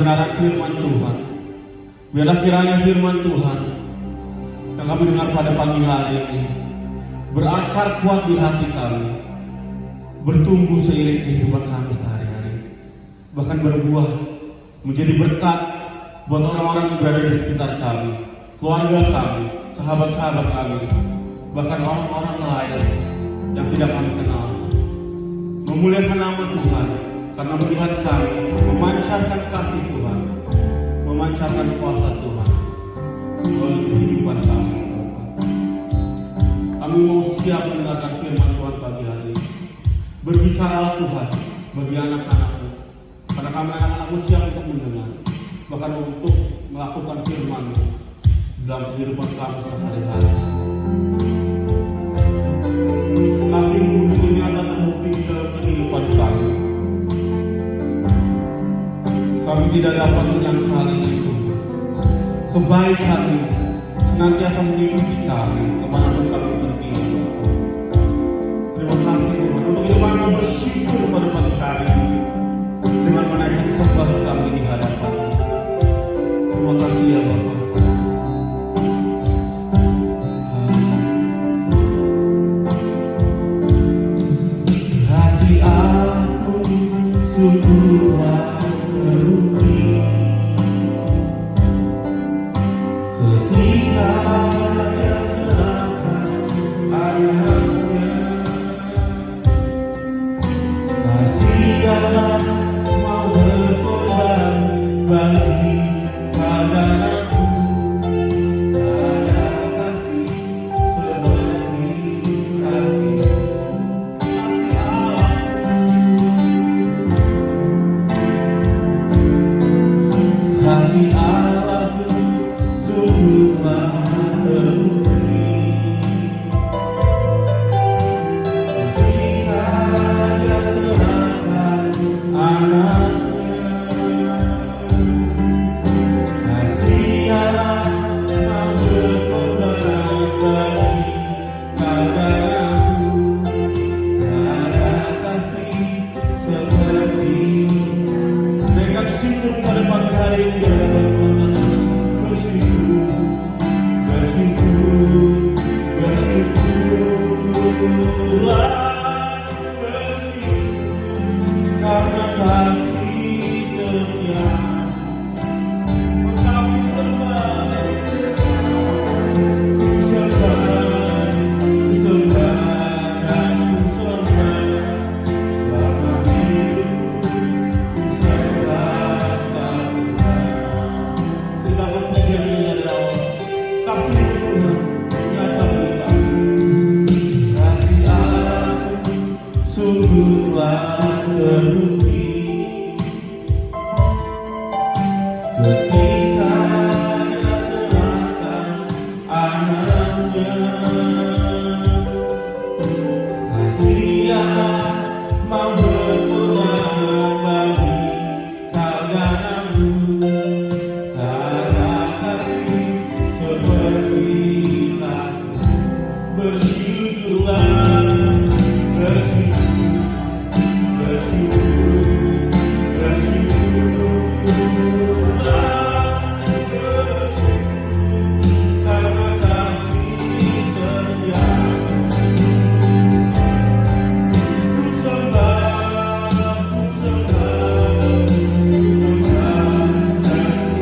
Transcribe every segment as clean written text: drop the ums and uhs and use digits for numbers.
Kebenaran firman Tuhan. Biarlah kiranya firman Tuhan yang kami dengar pada pagi hari ini berakar kuat di hati kami, bertumbuh seiring kehidupan kami sehari-hari, bahkan berbuah menjadi berkat buat orang-orang yang berada di sekitar kami, keluarga kami, sahabat-sahabat kami, bahkan orang-orang lain yang tidak kami kenal. Memuliakan nama Tuhan karena melihat kami memancarkan kasih Tuhan, memancarkan kuasa Tuhan melalui kehidupan kami. Kami mau siap mendengarkan firman Tuhan pagi hari ini. Berbicara Tuhan bagi anak-anakmu, karena kami anak-anakmu siap untuk mendengar, bahkan untuk melakukan firman-Mu dalam kehidupan kami sehari-hari. Kasih-Mu begitu nyata terbukti dalam kehidupan kami. Kami tidak dapat menyangkali itu. Kebaikan-Mu senantiasa mengikuti kami kemanapun kami pergi. Terima kasih Tuhan. Untuk itu kami bersyukur pada pagi hari ini dengan menaikkan sembah kami di hadapan-Mu. Terima kasih ya Bapa. Kasih aku sungguh telah terbukti ketika Dia serahkan anaknya. Kasih Allah mau berkorban bagi saudaraku. Ada kasih seperti kasih Allah. Kasih Allahku sungguh telah terbukti ketika Dia serahkan anaknya. Kasih Allah mau berkorban bagi saudaraku. Tak ada kasih seperti naikkan syukur pada pagi hari ini di hadapan Tuhan. Bersyukur, bersyukur, bersyukurlah, bersyukur karena kasih setia. Kami sembah, ku sembah, ku sembah dan ku sembah selama hidupku. Ku sembah Tuhan. Kita akan pujian ini dari awal. Kasih Tuhan nyata bagi kami. Kasih aku sungguh telah terbukti ketika Dia serahkan anaknya. Kasih Allah mau berkorban bagi saudaramu. Tak ada kasih seperti kasih. Bersyukurlah, bersyukur, bersyukur, bersyukurlah, bersyukur karena kasih setia. Ku sembah, ku sembah, ku sembah dan ku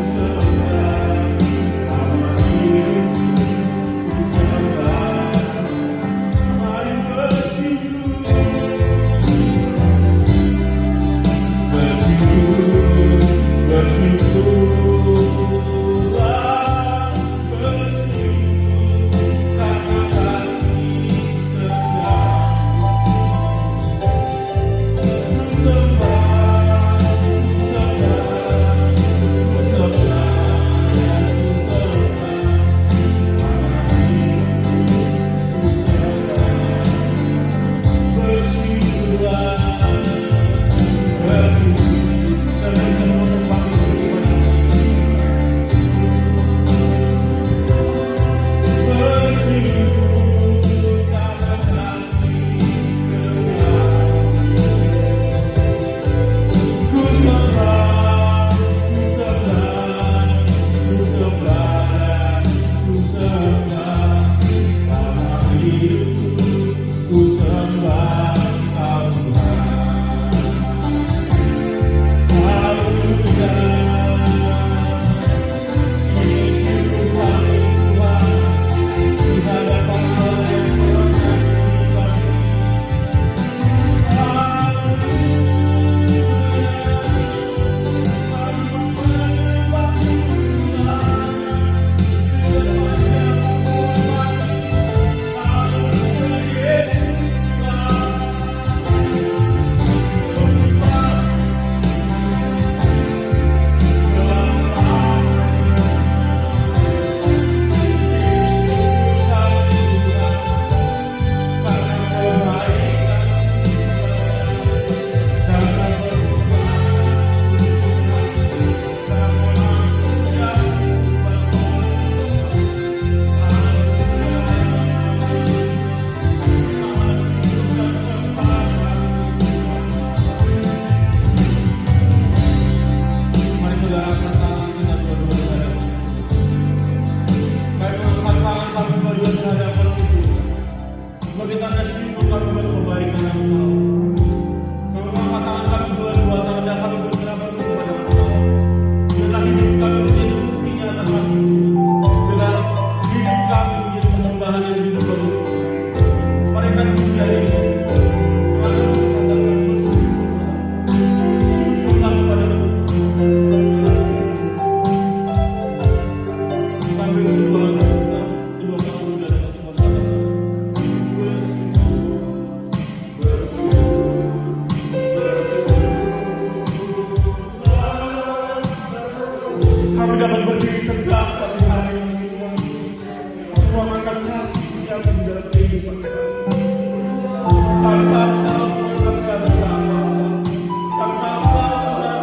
kami dapat berdiri tegak pada hari ini. Semua kata kasih yang mendalam kehidupan kami. Tanpa Engkau Tuhan kami tidak bisa apa-apa. Tanpa Engkau Tuhan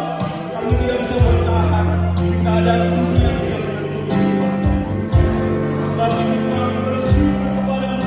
kami tidak bisa bertahan di keadaan dunia yang tidak menentu. Sebab itu kami bersyukur kepada-Mu.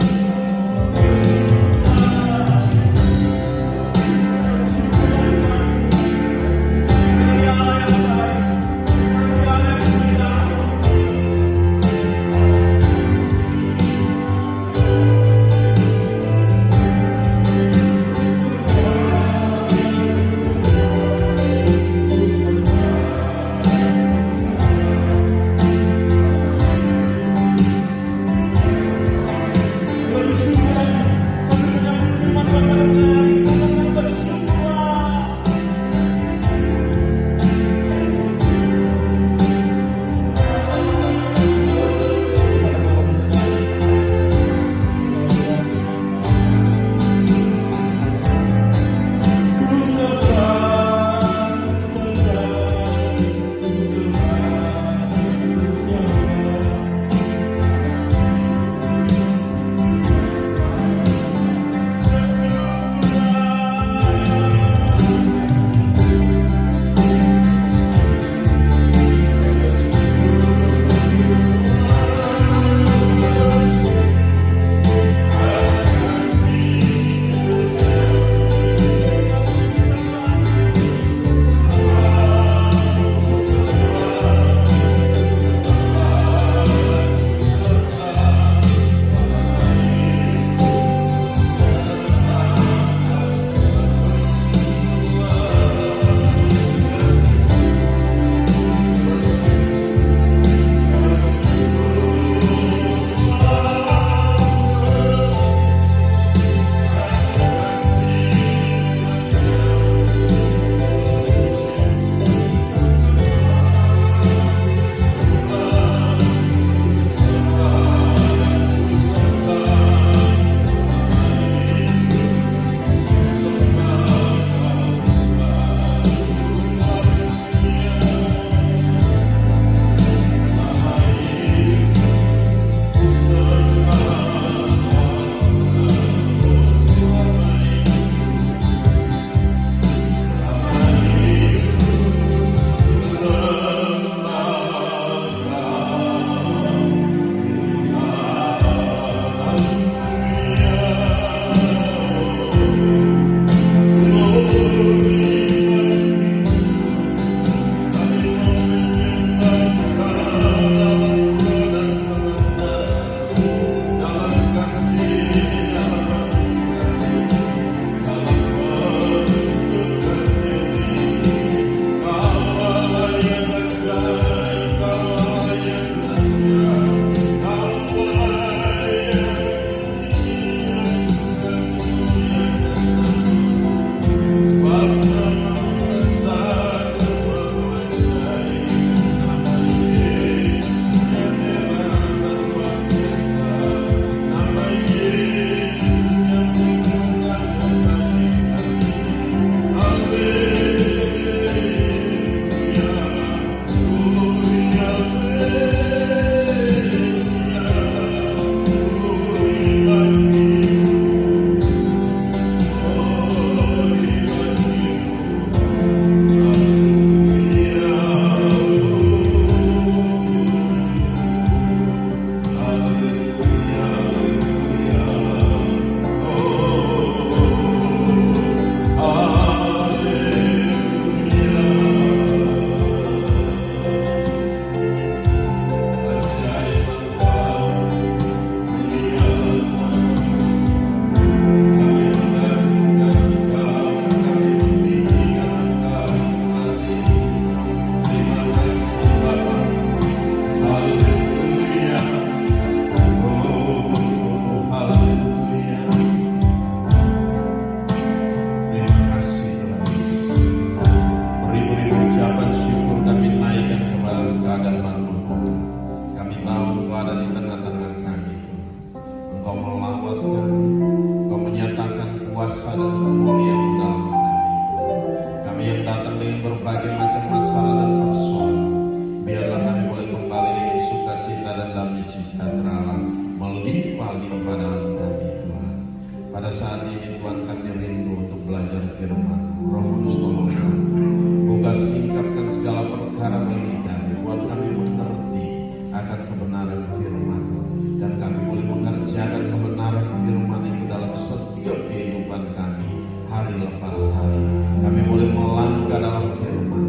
perkara bagi kami, buat kami mengerti akan kebenaran firman, dan kami boleh mengerjakan kebenaran firman itu dalam setiap kehidupan kami hari lepas hari. Kami boleh melangkah dalam firman,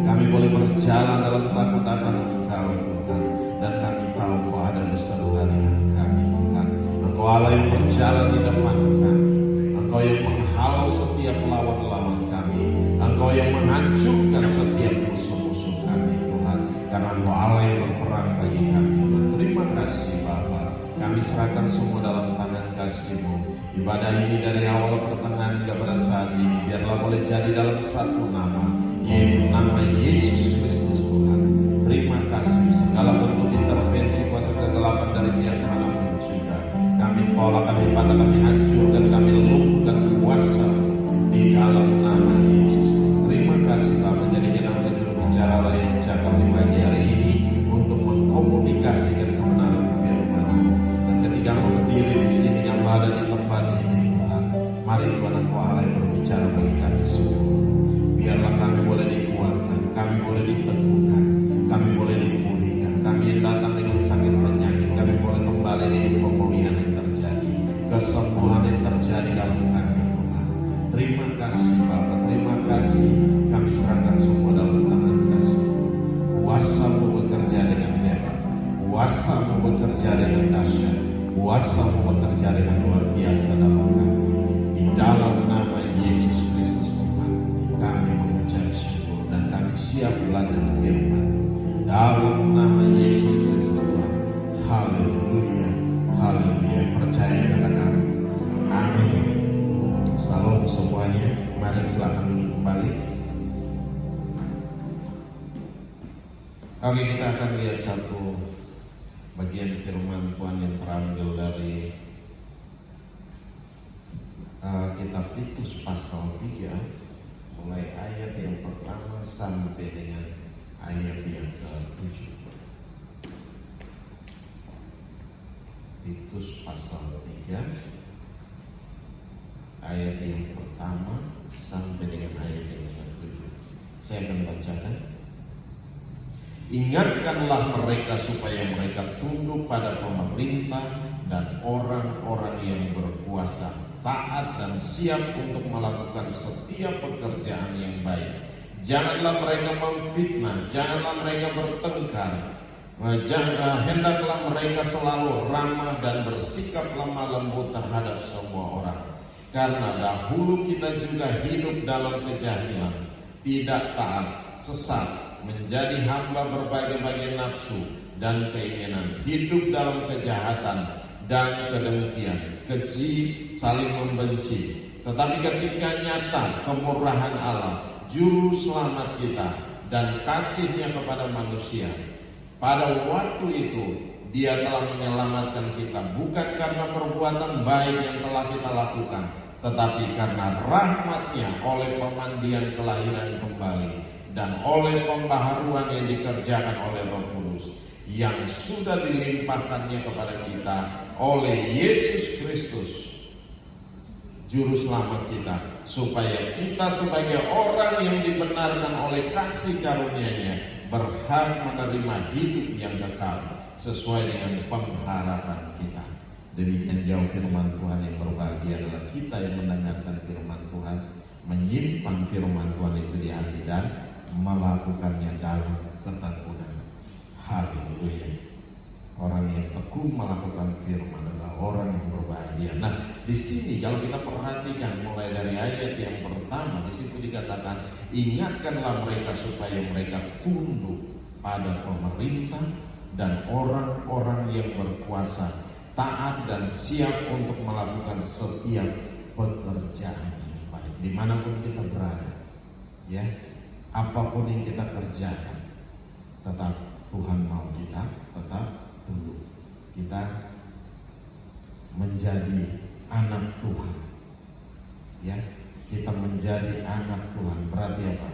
kami boleh berjalan dalam takut akan Engkau Tuhan, dan kami tahu Engkau ada beserta dengan kami Tuhan. Engkau Allah yang berjalan di depan kami, Engkau yang menghalau setiap lawan-lawan kami, Engkau yang menghancurkan setiap musuh-musuh kami Tuhan, karena Engkau Allah yang berperang bagi kami Tuhan. Terima kasih Bapa, kami serahkan semua dalam tangan kasih-Mu. Ibadah ini dari awal pertengahan hingga pada saat ini, biarlah boleh jadi dalam satu nama, yaitu nama Yesus Kristus Tuhan. Terima kasih. Segala bentuk intervensi kuasa kegelapan dari pihak manapun juga kami tolak, kami patah, kami hancurkan, kami lumpuhkan kuasa di dalam nama Yesus. Terima kasih Bapak, jadikan hamba juru bicara lah yang cakap di pagi hari ini untuk mengkomunikasikan kebenaran firman. Dan ketika mau berdiri di sini, yang ada di tempat ini Tuhan, mari Tuhan Engkau Allah yang berbicara bagi kami semua. Biarlah kami boleh dikuatkan, kami boleh diteguhkan, kami boleh dipulihkan. Kami yang datang dengan sakit penyakit, kami boleh kembali dengan pemulihan yang terjadi, kesembuhan yang terjadi dalam kami Tuhan. Terima kasih Bapak, terima kasih. Kami serahkan semua dalam tangan kasih. Kuasa-Mu bekerja dengan hebat, kuasa-Mu bekerja dengan dahsyat, kuasa-Mu bekerja dengan luar biasa dalam kami. Di dalam nama Yesus Kristus Tuhan, kami mengucap syukur dan kami siap belajar firman. Dalam nama Yesus Kristus Tuhan. Haleluya, haleluya. Percaya katakan amin. Salam semuanya. Mari silakan duduk kembali. Oke, kita akan lihat satu bagian firman Tuhan yang terambil dari kitab Titus pasal 3, mulai ayat yang pertama sampai dengan ayat yang ke-7. Titus pasal 3 ayat yang pertama sampai dengan ayat yang ke-7. Saya akan bacakan. Ingatkanlah mereka supaya mereka tunduk pada pemerintah dan orang-orang yang berkuasa, taat dan siap untuk melakukan setiap pekerjaan yang baik. Janganlah mereka memfitnah, janganlah mereka bertengkar. Hendaklah mereka selalu ramah dan bersikap lemah lembut terhadap semua orang. Karena dahulu kita juga hidup dalam kejahilan, tidak taat, sesat, menjadi hamba berbagai-bagai nafsu dan keinginan, hidup dalam kejahatan dan kedengkian, keji, saling membenci. Tetapi ketika nyata kemurahan Allah, juru selamat kita, dan kasih-Nya kepada manusia, pada waktu itu Dia telah menyelamatkan kita bukan karena perbuatan baik yang telah kita lakukan, tetapi karena rahmat-Nya oleh pemandian kelahiran kembali dan oleh pembaharuan yang dikerjakan oleh Roh Kudus yang sudah dilimpahkannya kepada kita oleh Yesus Kristus, Juru Selamat kita, supaya kita sebagai orang yang dibenarkan oleh kasih karunia-Nya berhak menerima hidup yang kekal sesuai dengan pengharapan kita. Demikian jauh firman Tuhan. Yang berbahagia adalah kita yang mendengarkan firman Tuhan, menyimpan firman Tuhan itu di hati dan melakukannya dalam ketekunan. Haleluya. Orang yang tekun melakukan firman adalah orang yang berbahagia. Nah, di sini kalau kita perhatikan mulai dari ayat yang pertama, di situ dikatakan, ingatkanlah mereka supaya mereka tunduk pada pemerintah dan orang-orang yang berkuasa, taat dan siap untuk melakukan setiap pekerjaan yang baik dimanapun kita berada. Ya, apapun yang kita kerjakan, tetap Tuhan mau kita tetap tunduk. Kita menjadi anak Tuhan. Ya, kita menjadi anak Tuhan berarti apa?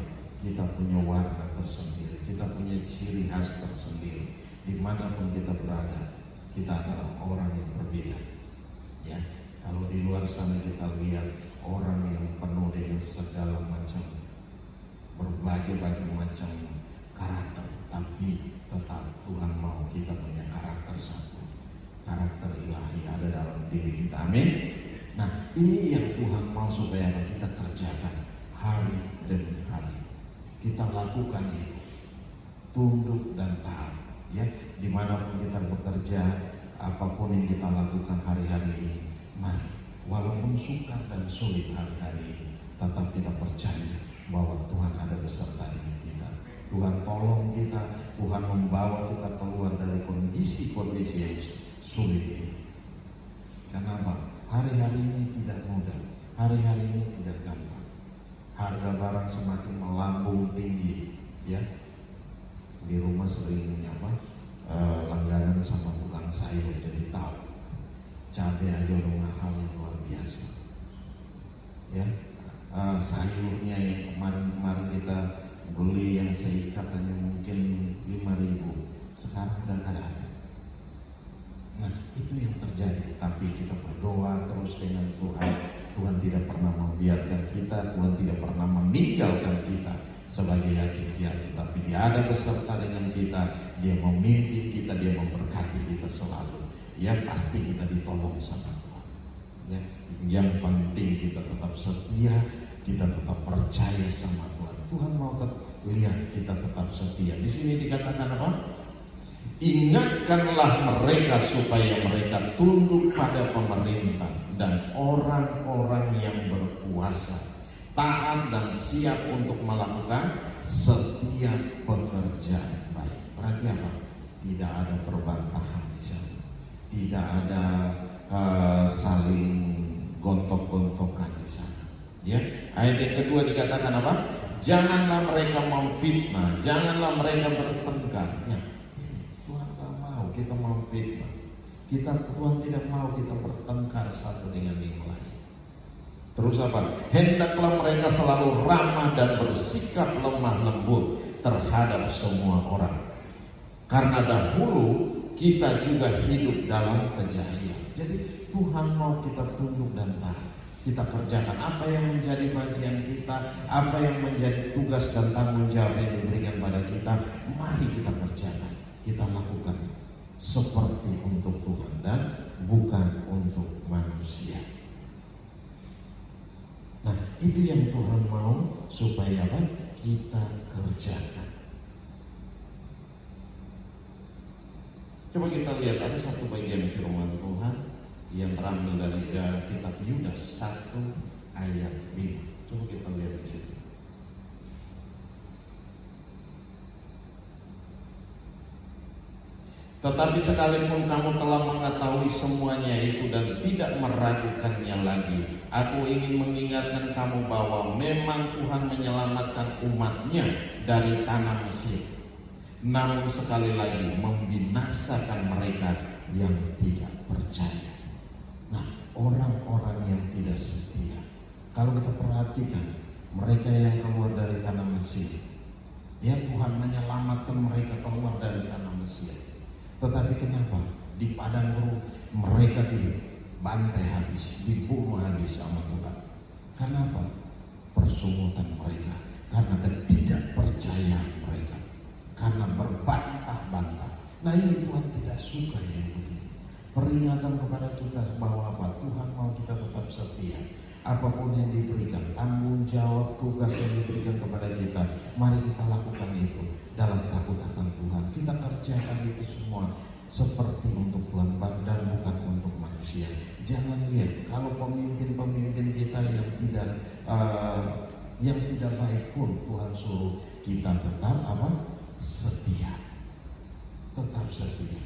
Kita punya warna tersendiri, kita punya ciri khas tersendiri. Dimanapun kita berada, kita adalah orang yang berbeda. Ya, kalau di luar sana kita lihat orang yang penuh dengan segala macam berbagai macam karakter tapi tetap Tuhan mau kita punya karakter satu, karakter ilahi ada dalam diri kita. Amin. Nah, ini yang Tuhan mau supaya kita kerjakan hari demi hari. Kita lakukan itu, tunduk dan taat. Ya, dimanapun kita bekerja, apapun yang kita lakukan hari-hari ini, mari, walaupun sukar dan sulit hari-hari ini, tetap kita percaya bahwa Tuhan ada beserta dengan kita. Tuhan tolong kita, Tuhan membawa kita keluar dari kondisi-kondisi yang sulit ini. Karena apa? Hari-hari ini tidak mudah, hari-hari ini tidak gampang. Harga barang semakin melambung tinggi, ya. Di rumah sering langganan sama tukang sayur, jadi tahu cabai aja udah mahal yang luar biasa. Ya, sayurnya yang kemarin kita beli yang seikat hanya mungkin 5.000, sekarang udah nggak ada. Nah, itu yang terjadi. Tapi kita berdoa terus dengan Tuhan. Tuhan tidak pernah membiarkan kita, Tuhan tidak pernah meninggalkan kita sebagai yatim piatu, tapi Dia ada beserta dengan kita. Dia memimpin kita, Dia memberkati kita selalu. Ya, pasti kita ditolong sama Tuhan. Ya, yang penting kita tetap setia, kita tetap percaya sama Tuhan. Tuhan mau lihat kita tetap setia. Di sini dikatakan apa? Ingatkanlah mereka supaya mereka tunduk pada pemerintah dan orang-orang yang berkuasa, taat dan siap untuk melakukan setiap pekerjaan baik. Berarti apa? Tidak ada perbantahan di sana, tidak ada saling gontok-gontokan di sana. Ya, ayat yang kedua dikatakan apa? Janganlah mereka memfitnah, janganlah mereka bertengkar. Ya, ini Tuhan tak mau kita memfitnah. Tuhan tidak mau kita bertengkar satu dengan yang lain. Terus apa? Hendaklah mereka selalu ramah dan bersikap lemah lembut terhadap semua orang. Karena dahulu kita juga hidup dalam kejahilan. Jadi Tuhan mau kita tunduk dan taat. Kita kerjakan apa yang menjadi bagian kita, apa yang menjadi tugas dan tanggung jawab yang diberikan pada kita. Mari kita kerjakan, kita lakukan seperti untuk Tuhan dan bukan untuk manusia. Nah, itu yang Tuhan mau supaya apa? Kita kerjakan. Coba kita lihat, ada satu bagian firman Tuhan yang terambil dari kitab Yudas 1 ayat 5. Coba kita lihat di situ. Tetapi sekalipun kamu telah mengetahui semuanya itu dan tidak meragukannya lagi, aku ingin mengingatkan kamu bahwa memang Tuhan menyelamatkan umatnya dari tanah Mesir. Namun sekali lagi membinasakan mereka yang tidak percaya. Nah, orang-orang yang tidak setia, kalau kita perhatikan mereka yang keluar dari tanah Mesir, ya Tuhan menyelamatkan mereka keluar dari tanah Mesir. Tetapi kenapa di padang gurun mereka dibantai habis, dibunuh habis sama Tuhan? Kenapa? Persungutan mereka, karena ketidakpercayaan mereka, karena berbantah-bantah. Nah, ini Tuhan tidak suka yang begini. Peringatan kepada kita bahwa apa? Tuhan mau kita tetap setia. Apapun yang diberikan, tanggung jawab, tugas yang diberikan kepada kita, mari kita lakukan itu dalam takut akan Tuhan. Kita kerjakan itu semua seperti untuk Tuhan dan bukan untuk manusia. Jangan lihat kalau pemimpin-pemimpin kita yang tidak baik pun Tuhan suruh kita tetap apa? Setia. Tetap setia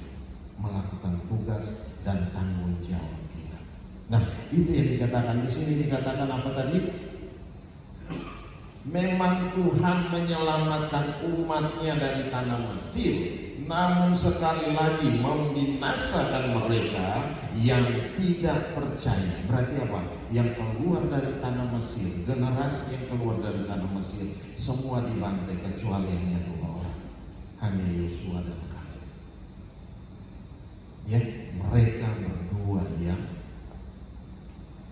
melakukan tugas dan tanggung jawab kita. Nah, itu yang dikatakan di sini. Dikatakan apa tadi? Memang Tuhan menyelamatkan umatnya dari tanah Mesir, namun sekali lagi membinasakan mereka yang tidak percaya. Berarti apa? Yang keluar dari tanah Mesir, generasi yang keluar dari tanah Mesir, semua dibantai kecuali hanya 2 orang, hanya Yosua dan Kaleb. Ya, mereka berdua yang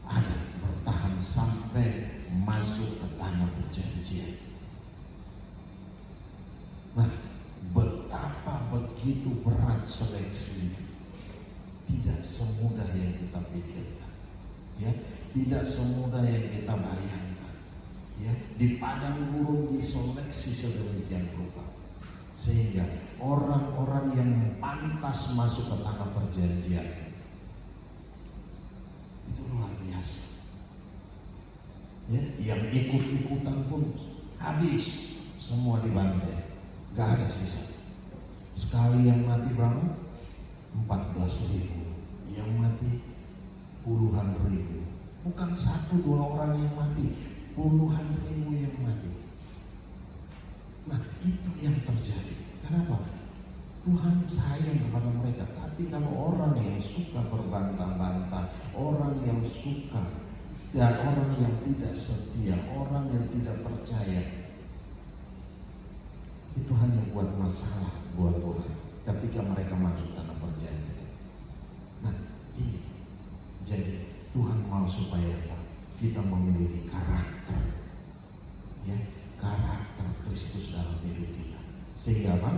ada bertahan sampai masuk ke tanah perjanjian. Nah, betapa begitu berat seleksinya. Tidak semudah yang kita pikirkan, ya, tidak semudah yang kita bayangkan, ya. Di padang gurun diseleksi sedemikian rupa sehingga orang-orang yang pantas masuk ke tanah perjanjian itu luar biasa, ya. Yang ikut-ikutan pun habis, semua dibantai, gak ada sisa. Sekali yang mati berapa? 14.000, yang mati puluhan ribu. Bukan 1-2 orang yang mati, puluhan ribu yang mati. Nah, itu yang terjadi. Kenapa? Tuhan sayang kepada mereka. Tapi kalau orang yang suka berbantah-bantah, orang yang suka dan orang yang tidak setia, orang yang tidak percaya, itu hanya buat masalah buat Tuhan ketika mereka masuk tanah perjanjian. Nah, ini jadi Tuhan mau supaya apa? Kita memiliki karakter, ya, karakter Kristus dalam hidup kita, sehingga apa?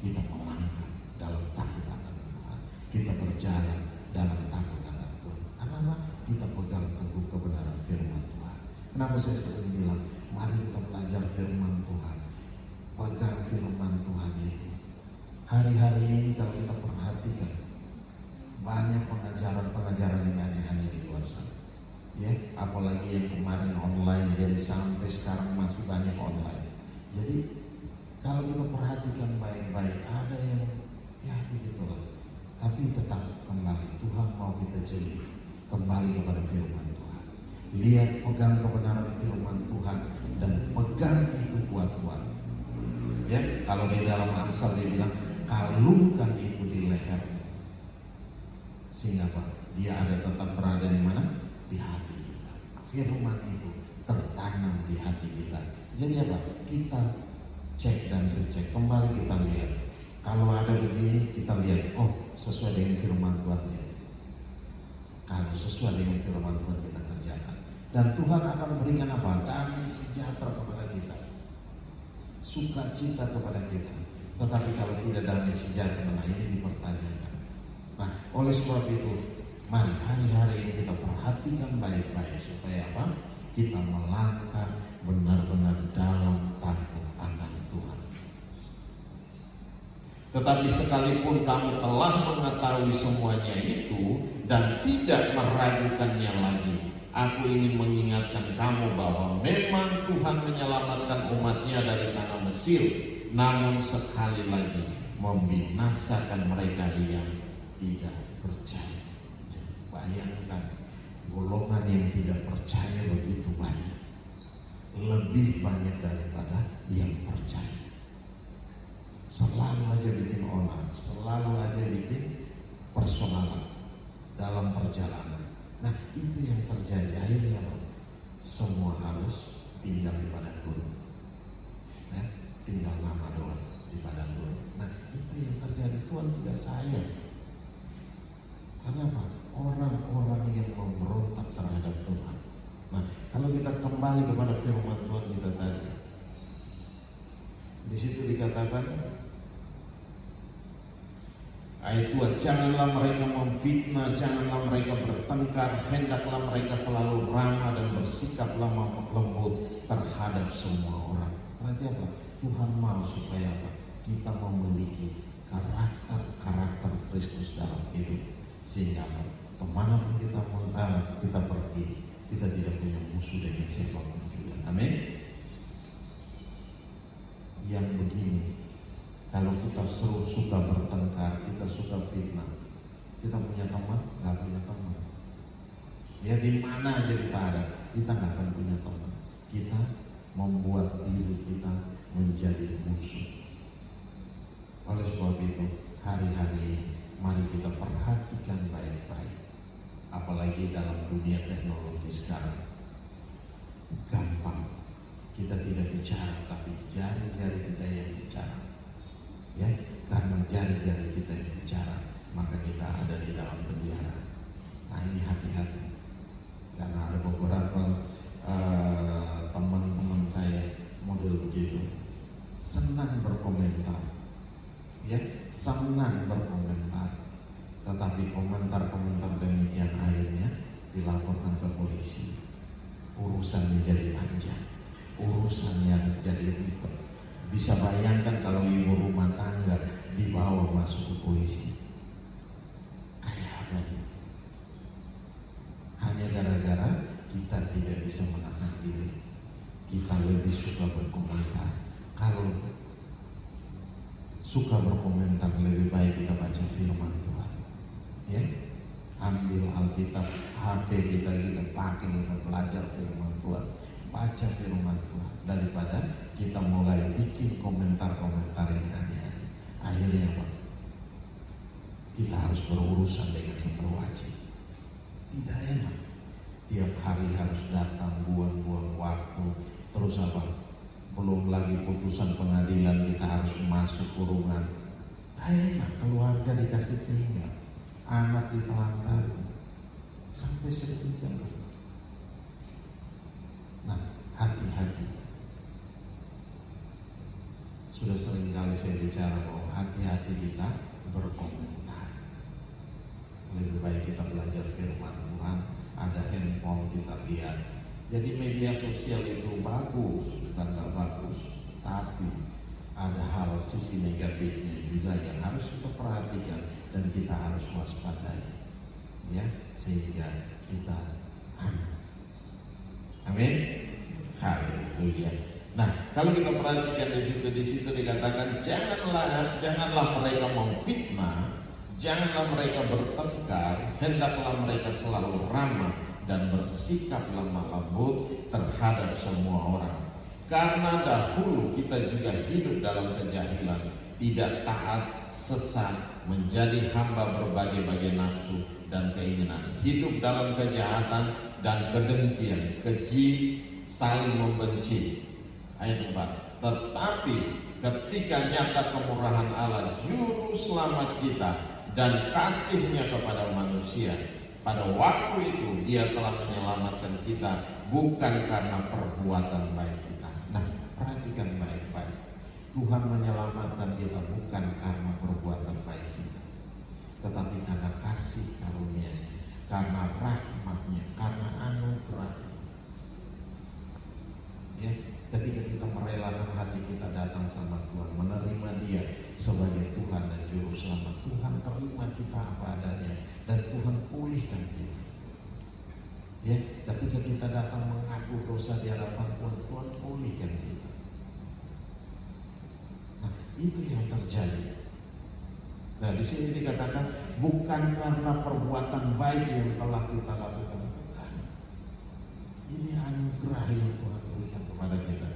Kita melangkah dalam takut akan Tuhan, kita berjalan dalam takut akan Tuhan. Karena apa? Kita pegang teguh kebenaran firman Tuhan. Kenapa saya sering bilang, mari kita belajar firman Tuhan, pegang firman Tuhan itu. Hari-hari ini kalau kita perhatikan, banyak pengajaran-pengajaran yang aneh-aneh di luar sana, ya. Apalagi yang kemarin online, jadi sampai sekarang masih banyak online. Jadi kalau kita perhatikan baik-baik, ada yang ya begitulah. Tapi tetap kembali, Tuhan mau kita jeli kembali kepada firman Tuhan. Lihat, pegang kebenaran firman Tuhan dan pegang itu kuat-kuat. Ya, kalau di dalam Amsal dia bilang, kalungkan itu di lehermu. Sehingga apa? Dia ada tetap berada di mana? Di hati kita. Firman itu tertanam di hati kita. Jadi apa? Kita cek dan recek, kembali kita lihat. Kalau ada begini, kita lihat, oh sesuai dengan firman Tuhan tidak. Kalau sesuai dengan firman Tuhan kita kerjakan. Dan Tuhan akan berikan apa? Damai sejahtera kepada kita, sukacita kepada kita. Tetapi kalau tidak damai sejahtera, nah ini dipertanyakan. Nah, oleh sebab itu, mari hari-hari ini kita perhatikan baik-baik supaya apa? Kita melangkah benar-benar dalam takut akan Tuhan. Tetapi sekalipun kamu telah mengetahui semuanya itu dan tidak meragukannya lagi, aku ingin mengingatkan kamu bahwa memang Tuhan menyelamatkan umatnya dari tanah Mesir, namun sekali lagi membinasakan mereka yang tidak percaya. Bayangkan, golongan yang tidak percaya begitu banyak, lebih banyak daripada yang percaya. Selalu aja bikin onar, selalu aja bikin persoalan dalam perjalanan. Nah, itu yang terjadi. Akhirnya apa? Semua harus tinggal di padang gurun, ya, tinggal nama doang di padang gurun. Nah, itu yang terjadi. Tuhan tidak sayang. Karena apa? Orang-orang yang memberontak terhadap Tuhan. Nah, kalau kita kembali kepada firman Tuhan kita tadi, di situ dikatakan ayat 2, janganlah mereka memfitnah, janganlah mereka bertengkar, hendaklah mereka selalu ramah dan bersikap lemah lembut terhadap semua orang. Berarti apa? Tuhan mau supaya apa? Kita memiliki karakter Kristus dalam hidup, sehingga apa? Kemanapun kita pergi, kita tidak punya musuh dengan siapapun juga. Amin. Yang begini, kalau kita suka bertengkar, kita suka fitnah, kita punya teman? Nggak punya teman. Ya, di mana aja kita ada, kita nggak akan punya teman. Kita membuat diri kita menjadi musuh. Oleh sebab itu, hari-hari ini mari kita perhatikan baik-baik. Apalagi dalam dunia teknologi sekarang, gampang kita tidak bicara, tapi jari-jari kita yang bicara. Ya, karena jari-jari kita yang bicara, maka kita ada di dalam penjara. Nah, ini hati-hati, karena ada beberapa teman-teman saya model begitu, senang berkomentar, ya, senang berkomentar. Tetapi komentar-komentar demikian akhirnya dilaporkan ke polisi. Urusannya jadi panjang, urusan yang jadi ribet. Bisa bayangkan kalau ibu rumah tangga dibawa masuk ke polisi, kayak apa ini? Hanya gara-gara kita tidak bisa menahan diri, kita lebih suka berkomentar. Kalau suka berkomentar, lebih baik kita baca firman Tuhan. Ya, ambil Alkitab, HP kita pakai, kita belajar firman Tuhan, baca firman Tuhan, daripada kita mulai bikin komentar-komentar yang aneh-aneh. Akhirnya apa? Kita harus berurusan dengan yang berwajib. Tidak enak. Tiap hari harus datang, buang-buang waktu. Terus apa? Belum lagi putusan pengadilan, kita harus masuk kurungan. Tidak enak. Keluarga dikasih tinggal, anak ditelantarin sampai sedemikian. Nah, hati-hati. Sudah sering kali saya bicara bahwa hati-hati kita berkomentar. Lebih baik kita belajar firman Tuhan. Ada handphone kita lihat. Jadi media sosial itu bagus, bukan gak bagus, tapi ada hal sisi negatifnya juga yang harus kita perhatikan dan kita harus waspadai, ya, sehingga kita aman. Amin. Haleluya. Nah, kalau kita perhatikan di situ dikatakan janganlah mereka memfitnah, janganlah mereka bertengkar, hendaklah mereka selalu ramah dan bersikap lemah lembut terhadap semua orang. Karena dahulu kita juga hidup dalam kejahilan, tidak taat, sesat, menjadi hamba berbagai-bagai nafsu dan keinginan, hidup dalam kejahatan dan kedengkian, keji, saling membenci. Ayat 4. Tetapi ketika nyata kemurahan Allah, juru selamat kita dan kasihnya kepada manusia, pada waktu itu dia telah menyelamatkan kita bukan karena perbuatan baik kita. Nah, perhatikan baik-baik. Tuhan menyelamatkan kita bukan karena perbuatan baik kita, tetapi karena kasih karunia-Nya, karena rahmat-Nya, karena anugerah-Nya. Ya, ketika kita merelakan hati kita datang sama Tuhan, menerima Dia sebagai Tuhan dan Juru Selamat, Tuhan terima kita apa adanya dan Tuhan pulihkan kita. Ya, ketika kita datang mengaku dosa di hadapan Tuhan, Tuhan pulihkan kita. Nah, itu yang terjadi. Nah, di sini dikatakan bukan karena perbuatan baik yang telah kita lakukan, bukan. Ini anugerah yang Tuhan berikan kepada kita.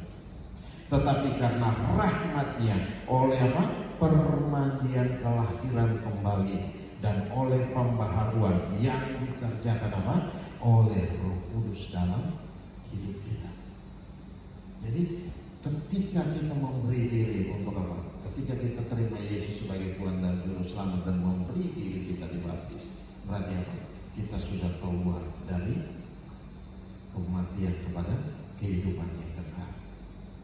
Tetapi karena rahmat-Nya, oleh apa? Permandian kelahiran kembali dan oleh pembaharuan yang dikerjakan apa? Oleh Roh Kudus dalam hidup kita. Jadi ketika kita memberi diri untuk apa? Ketika kita terima Yesus sebagai Tuhan dan Juru Selamat dan memberi diri kita dibaptis, berarti apa? Kita sudah keluar dari kematian kepada kehidupan yang kekal.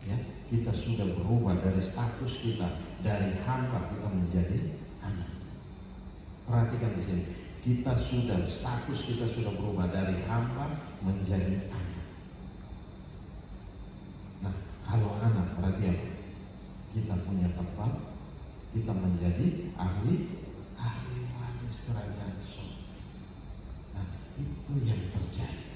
Ya, kita sudah berubah dari status kita, dari hamba kita menjadi anak. Perhatikan di sini, status kita sudah berubah dari hamba menjadi anak. Nah, kalau anak berarti apa? Kita punya tempat, kita menjadi ahli waris kerajaan surga. Nah, itu yang terjadi.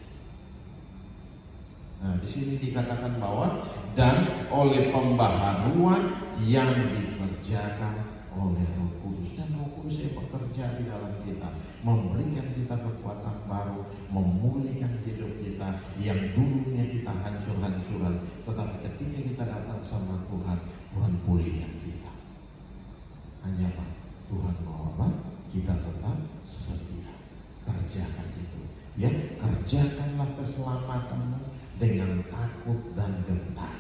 Nah, di sini dikatakan bahwa dan oleh pembaharuan yang dikerjakan oleh Roh Kudus, dan Roh Kudus yang bekerja di dalam kita, memberikan kita kekuatan baru, memulihkan hidup kita yang dulunya kita hancur-hancuran, tetapi ketika kita datang sama Tuhan, Tuhan pulihkan kita. Hanya apa? Tuhan mau apa? Kita tetap setia. Kerjakan itu. Ya, kerjakanlah keselamatanmu dengan takut dan gentar.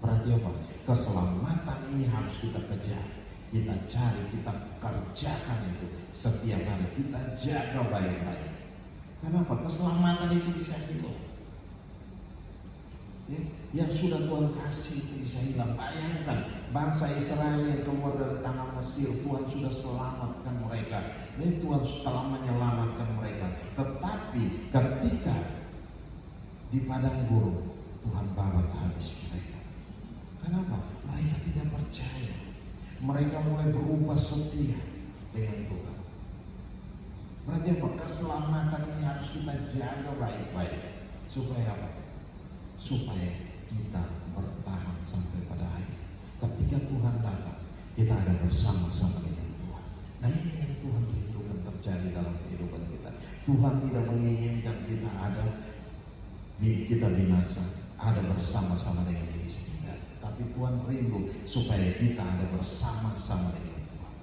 Berarti apa? Keselamatan ini harus kita kejar, kita cari, kita kerjakan itu setiap hari, kita jaga baik-baik. Kenapa? Keselamatan itu bisa hilang. Ya, yang sudah Tuhan kasih itu bisa hilang. Bayangkan bangsa Israel yang keluar dari tanah Mesir, Tuhan sudah selamatkan mereka. Tuhan telah menyelamatkan mereka. Tetapi ketika di padang gurun, Tuhan babat habis mereka. Kenapa? Mereka tidak percaya. Mereka mulai berubah setia dengan Tuhan. Berarti apa? Keselamatan ini harus kita jaga baik-baik. Supaya apa? Supaya kita bertahan sampai pada akhir. Ketika Tuhan datang, kita ada bersama-sama dengan Tuhan. Nah, ini yang Tuhan rindukan terjadi dalam kehidupan kita. Tuhan tidak menginginkan kita binasa, ada bersama-sama dengan Dia istilah. Tapi Tuhan rindu supaya kita ada bersama-sama dengan Tuhan.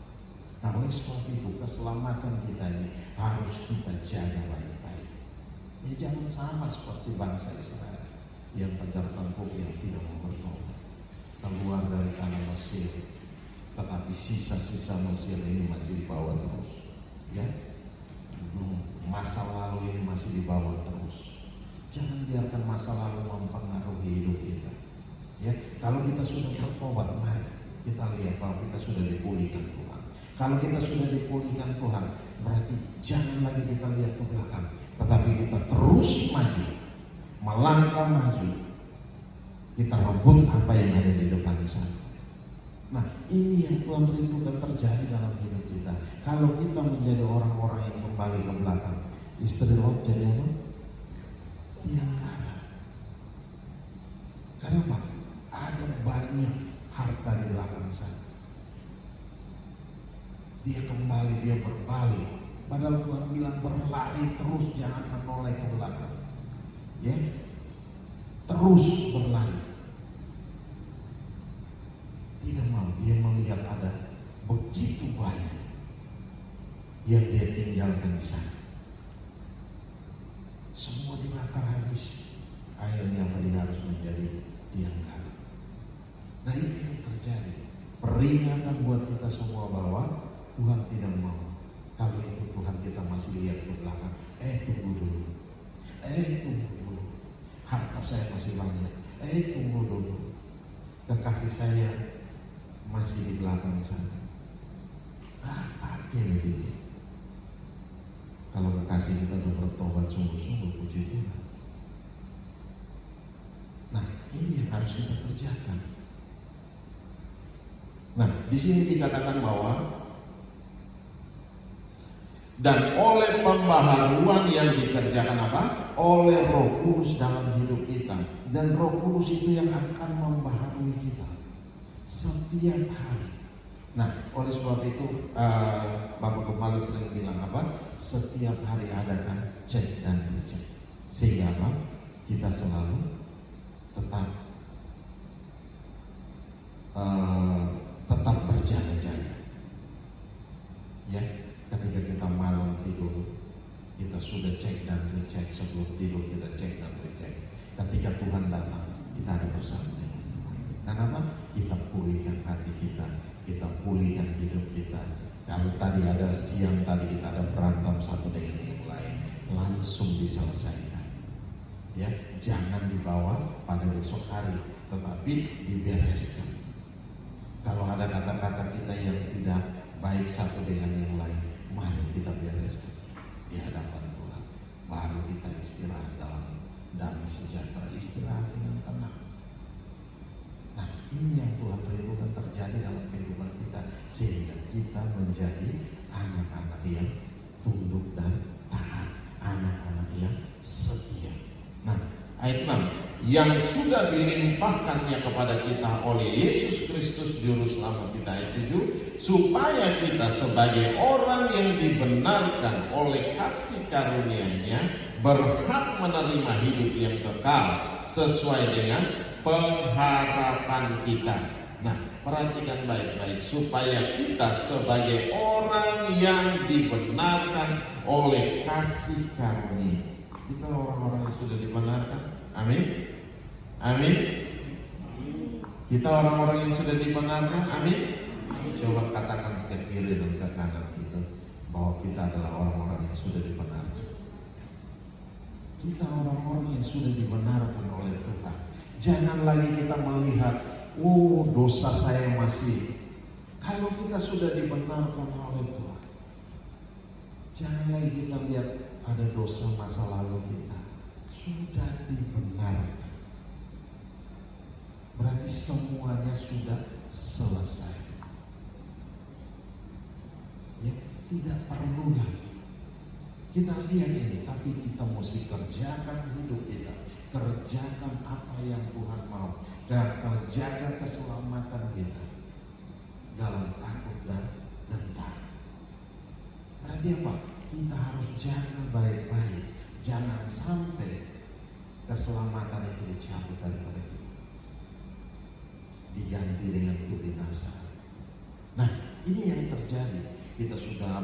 Nah, oleh sebab itu keselamatan kita ini harus kita jaga baik-baik. Ya, jangan sama seperti bangsa Israel yang tegar tengkuk, yang tidak mau bertobat, keluar dari tanah Mesir, tetapi sisa-sisa Mesir ini masih dibawa terus. Ya, masa lalu ini masih dibawa terus. Jangan biarkan masa lalu mempengaruhi hidup kita. Ya, kalau kita sudah bertobat, mari kita lihat bahwa kita sudah dipulihkan Tuhan. Kalau kita sudah dipulihkan Tuhan, berarti jangan lagi kita lihat ke belakang, tetapi kita terus maju, melangkah maju. Kita rebut apa yang ada di depan sana. Nah, ini yang Tuhan rindukan terjadi dalam hidup kita. Kalau kita menjadi orang-orang yang kembali ke belakang, istri Lot jadi apa? Tiangkara. Karena apa? Ada banyak harta di belakang sana. Dia kembali, dia berbalik. Padahal Tuhan bilang berlari terus, jangan menoleh ke belakang. Ya, terus berlari. Tidak mau, dia melihat ada begitu banyak yang dia tinggalkan di sana. Semua dibakar habis. Akhirnya dia harus menjadi tiangkara. Nah, itu yang terjadi. Peringatan buat kita semua bahwa Tuhan tidak mau. Kalau itu Tuhan kita masih lihat ke belakang. Tunggu dulu. Tunggu dulu. Harta saya masih banyak. Tunggu dulu. Kekasih saya masih di belakang sana. Pakai begitu. Kalau kekasih kita sudah bertobat sungguh-sungguh, puji Tuhan. Nah, ini yang harus kita kerjakan. Nah, di sini dikatakan bahwa dan oleh pembaharuan yang dikerjakan apa? Oleh Roh Kudus dalam hidup kita. Dan Roh Kudus itu yang akan membaharui kita setiap hari. Nah, oleh sebab itu Bapak Kepala sering bilang apa? Setiap hari adakan cek dan recek. Sehingga apa? Kita selalu tetap berjaga-jaga. Ya, ketika kita malam tidur, kita sudah cek dan recek. Sebelum tidur kita cek dan recek. Ketika Tuhan datang, kita ada bersama dengan Tuhan. Karena apa? Kita pulihkan hati kita, kita pulihkan hidup kita. Kalau tadi ada siang tadi kita ada berantem satu dengan yang lain, langsung diselesaikan. Ya, jangan dibawa pada besok hari, tetapi dibereskan. Kalau ada kata-kata kita yang tidak baik satu dengan yang lain, mari kita bereskan di hadapan Tuhan. Baru kita istirahat dalam damai sejahtera, istirahat dengan tenang. Nah, ini yang Tuhan rindukan terjadi dalam kehidupan kita, sehingga kita menjadi anak-anak yang tunduk dan taat, anak-anak yang setia. Nah, ayat 6, yang sudah dilimpahkannya kepada kita oleh Yesus Kristus Juru Selamat kita. Ayat 7, supaya kita sebagai orang yang dibenarkan oleh kasih karunia-Nya berhak menerima hidup yang kekal sesuai dengan pengharapan kita. Nah, perhatikan baik-baik, supaya kita sebagai orang yang dibenarkan oleh kasih karunia. Kita orang-orang yang sudah dibenarkan. Amin. Amin. Kita orang-orang yang sudah dibenarkan. Amin. Coba katakan ke kiri dan ke kanan itu bahwa kita adalah orang-orang yang sudah dibenarkan. Kita orang-orang yang sudah dibenarkan oleh Tuhan. Jangan lagi kita melihat, dosa saya masih. Kalau Kalau kita sudah dibenarkan oleh Tuhan, jangan lagi kita lihat ada dosa masa lalu kita. Sudah dibenarkan, berarti semuanya sudah selesai. Ya, tidak perlu lagi kita lihat ini, tapi kita mesti kerjakan hidup kita, kerjakan apa yang Tuhan mau, dan kerjakan keselamatan kita dalam takut dan gentar. Berarti apa? Kita harus jaga baik-baik, jangan sampai keselamatan itu dicabut daripada kita, diganti dengan kebinasaan. Nah, ini yang terjadi. Kita sudah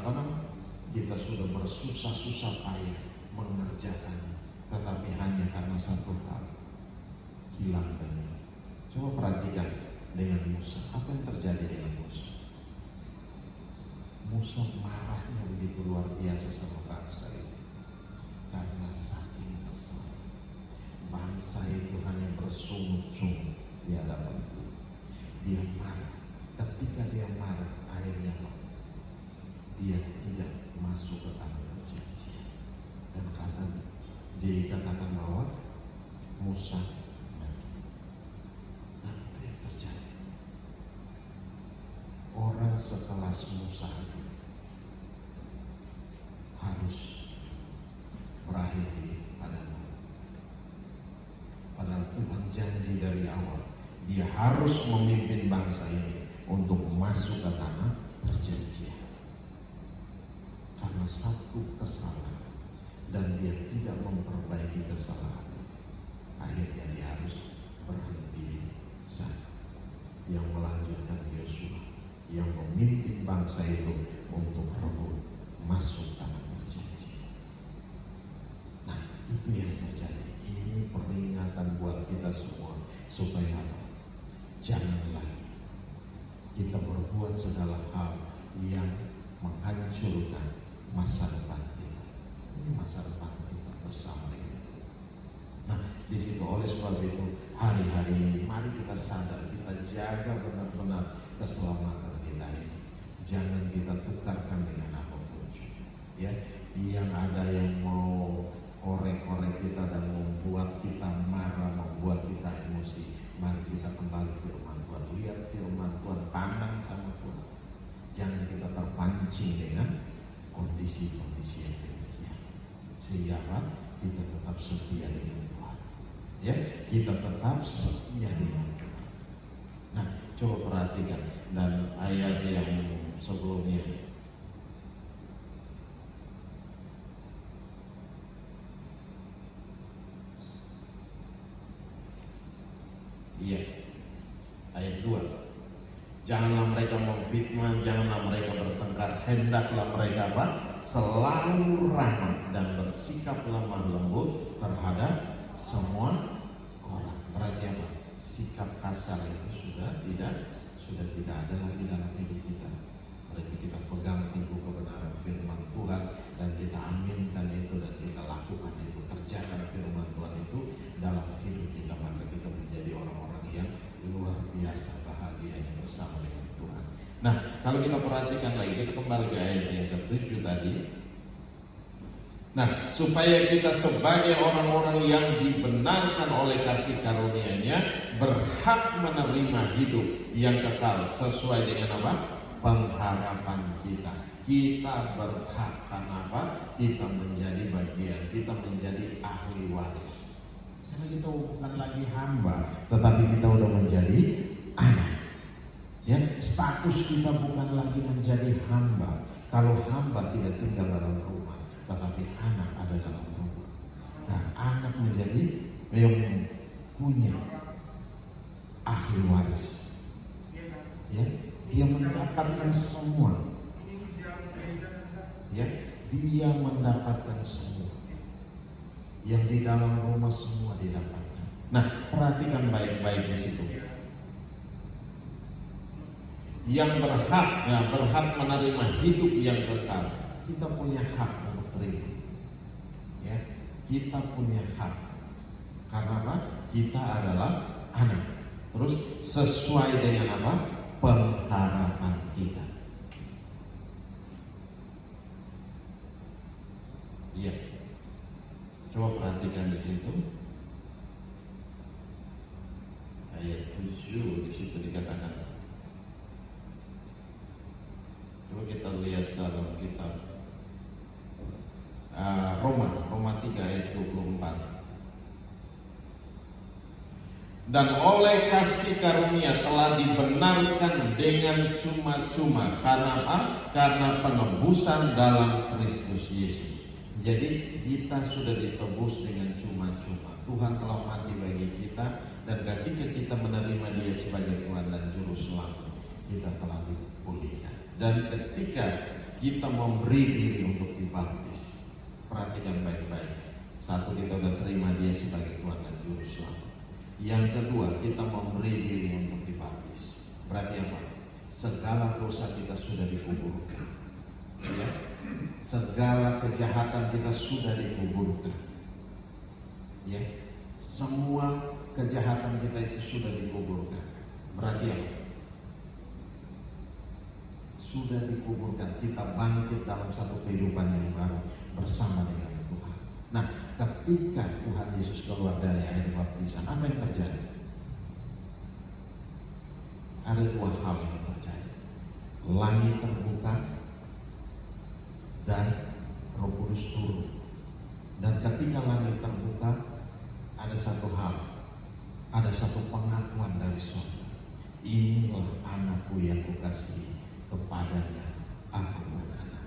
kita sudah bersusah-susah payah mengerjakannya, tetapi hanya karena satu hal, hilang demi. Coba perhatikan dengan Musa, apa yang terjadi dengan Musa? Musa marahnya begitu luar biasa sama bangsa itu, karena saking kesal. Bangsa itu hanya bersungut-sungut di hadapan Tuhan. Dia marah. Ketika dia marah, akhirnya apa? Dia tidak masuk ke tanah perjanjian, dan dikatakan bahwa Musa mati. Nah, itu yang terjadi. Orang sekelas Musa aja harus berakhir di padamu. Padahal Tuhan janji dari awal, dia harus memimpin bangsa ini untuk masuk ke tanah perjanjian. Karena satu kesalahan, dan dia tidak memperbaiki kesalahan itu, akhirnya dia harus berhenti di sana. Yang melanjutkan Yosua, yang memimpin bangsa itu untuk rebut masuk tanah perjanjian. Nah, itu yang terjadi. Ini peringatan buat kita semua, supaya apa? Jangan lagi kita berbuat segala hal yang menghancurkan masa depan kita. Ini masa depan kita bersama dengan Tuhan. Nah, di situ oleh sebab itu hari-hari ini mari kita sadar, kita jaga benar-benar keselamatan kita ini. Jangan kita tukarkan dengan apapun juga. Ya, yang ada yang mau korek-korek kita dan membuat kita marah, membuat kita emosi. Mari kita kembali firman Tuhan. Lihat firman Tuhan, pandang sama Tuhan. Jangan kita terpancing dengan kondisi-kondisi yang demikian, sehingga kita tetap setia dengan Tuhan. Ya, kita tetap setia dengan Tuhan. Nah, coba perhatikan dan ayat yang sebelumnya. Iya, ayat 2. Janganlah mereka memfitnah, janganlah mereka bertengkar, hendaklah mereka apa? Selalu ramah dan bersikap lemah lembut terhadap semua orang. Berarti apa? Sikap kasar itu sudah tidak ada lagi dalam hidup kita. Berarti kita pegang teguh kebenaran firman Tuhan dan kita aminkan itu dan kita lakukan itu, kerjakan firman Tuhan itu dalam hidup kita, maka kita menjadi orang-orang yang luar biasa bahagianya bersama dengan Tuhan. Nah, kalau kita perhatikan lagi, kita kembali ke ayat yang ke-7 tadi. Nah, supaya kita sebagai orang-orang yang dibenarkan oleh kasih karunia-Nya berhak menerima hidup yang kekal sesuai dengan apa? Pengharapan kita. Kita berhak karena apa? Kita menjadi bagian, kita menjadi ahli waris. Karena kita bukan lagi hamba, tetapi kita udah menjadi anak. Ya, status kita bukan lagi menjadi hamba. Kalau hamba tidak tinggal dalam rumah, tetapi anak ada dalam rumah. Nah, anak menjadi yang punya ahli waris. Ya, dia mendapatkan semua. Ya, dia mendapatkan semua. Yang di dalam rumah semua didapatkan. Nah, perhatikan baik-baik di situ. Yang berhak menerima hidup yang kekal. Kita punya hak untuk terima. Ya, kita punya hak. Karena apa? Kita adalah anak. Terus sesuai dengan apa? Pengharapan kita. perhatikan di situ. Ayat 7 di situ dikatakan. Coba kita lihat dalam kitab Roma 3 ayat 24. Dan oleh kasih karunia telah dibenarkan dengan cuma-cuma. Karena apa? Karena penebusan dalam Kristus Yesus. Jadi kita sudah ditebus dengan cuma-cuma. Tuhan telah mati bagi kita, dan ketika kita menerima Dia sebagai Tuhan dan Juru Selamat, kita telah dipulihkan. Dan ketika kita memberi diri untuk dibaptis, perhatikan baik-baik. Satu, kita sudah terima Dia sebagai Tuhan dan Juru Selamat. Yang kedua, kita memberi diri untuk dibaptis. Berarti apa? Segala dosa kita sudah dikuburkan, ya. Segala kejahatan kita sudah dikuburkan, ya. Semua kejahatan kita itu sudah dikuburkan. Berarti apa? Sudah dikuburkan. Kita bangkit dalam satu kehidupan yang baru bersama dengan Tuhan. Nah, ketika Tuhan Yesus keluar dari air baptisan, apa yang terjadi? Ada dua hal yang terjadi. Langit terbuka dan Roh Kudus turun. Dan ketika langit terbuka, ada satu hal, ada satu pengakuan dari surga. Inilah anakku yang kukasihi, kepadanya aku beranak.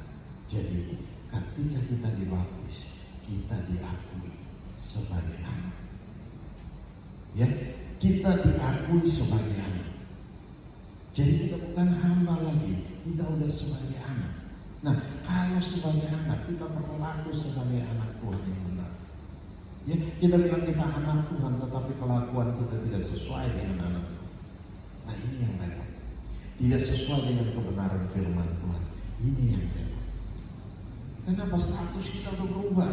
Jadi ketika kita dibaptis, kita diakui sebagai anak. Ya, kita diakui sebagai anak. Jadi kita bukan hamba lagi, kita udah sebagai anak. Nah, kalau sebagai anak, kita berlaku sebagai anak Tuhan yang benar. Ya, kita bilang kita anak Tuhan, tetapi kelakuan kita tidak sesuai dengan anak Tuhan. Nah, ini yang repot. Tidak sesuai dengan kebenaran firman Tuhan. Ini yang repot. Kenapa? Status kita udah berubah.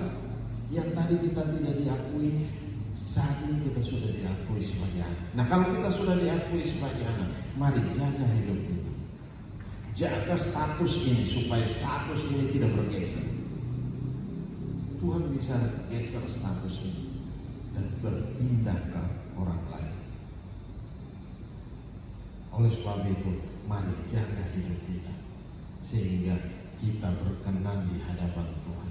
Yang tadi kita tidak diakui, saat ini kita sudah diakui sebagai anak. Nah, kalau kita sudah diakui sebagai anak, mari jaga hidup kita. Jaga status ini supaya status ini tidak bergeser. Tuhan bisa geser status ini dan berpindah ke orang lain. Oleh sebab itu, mari jaga hidup kita sehingga kita berkenan di hadapan Tuhan.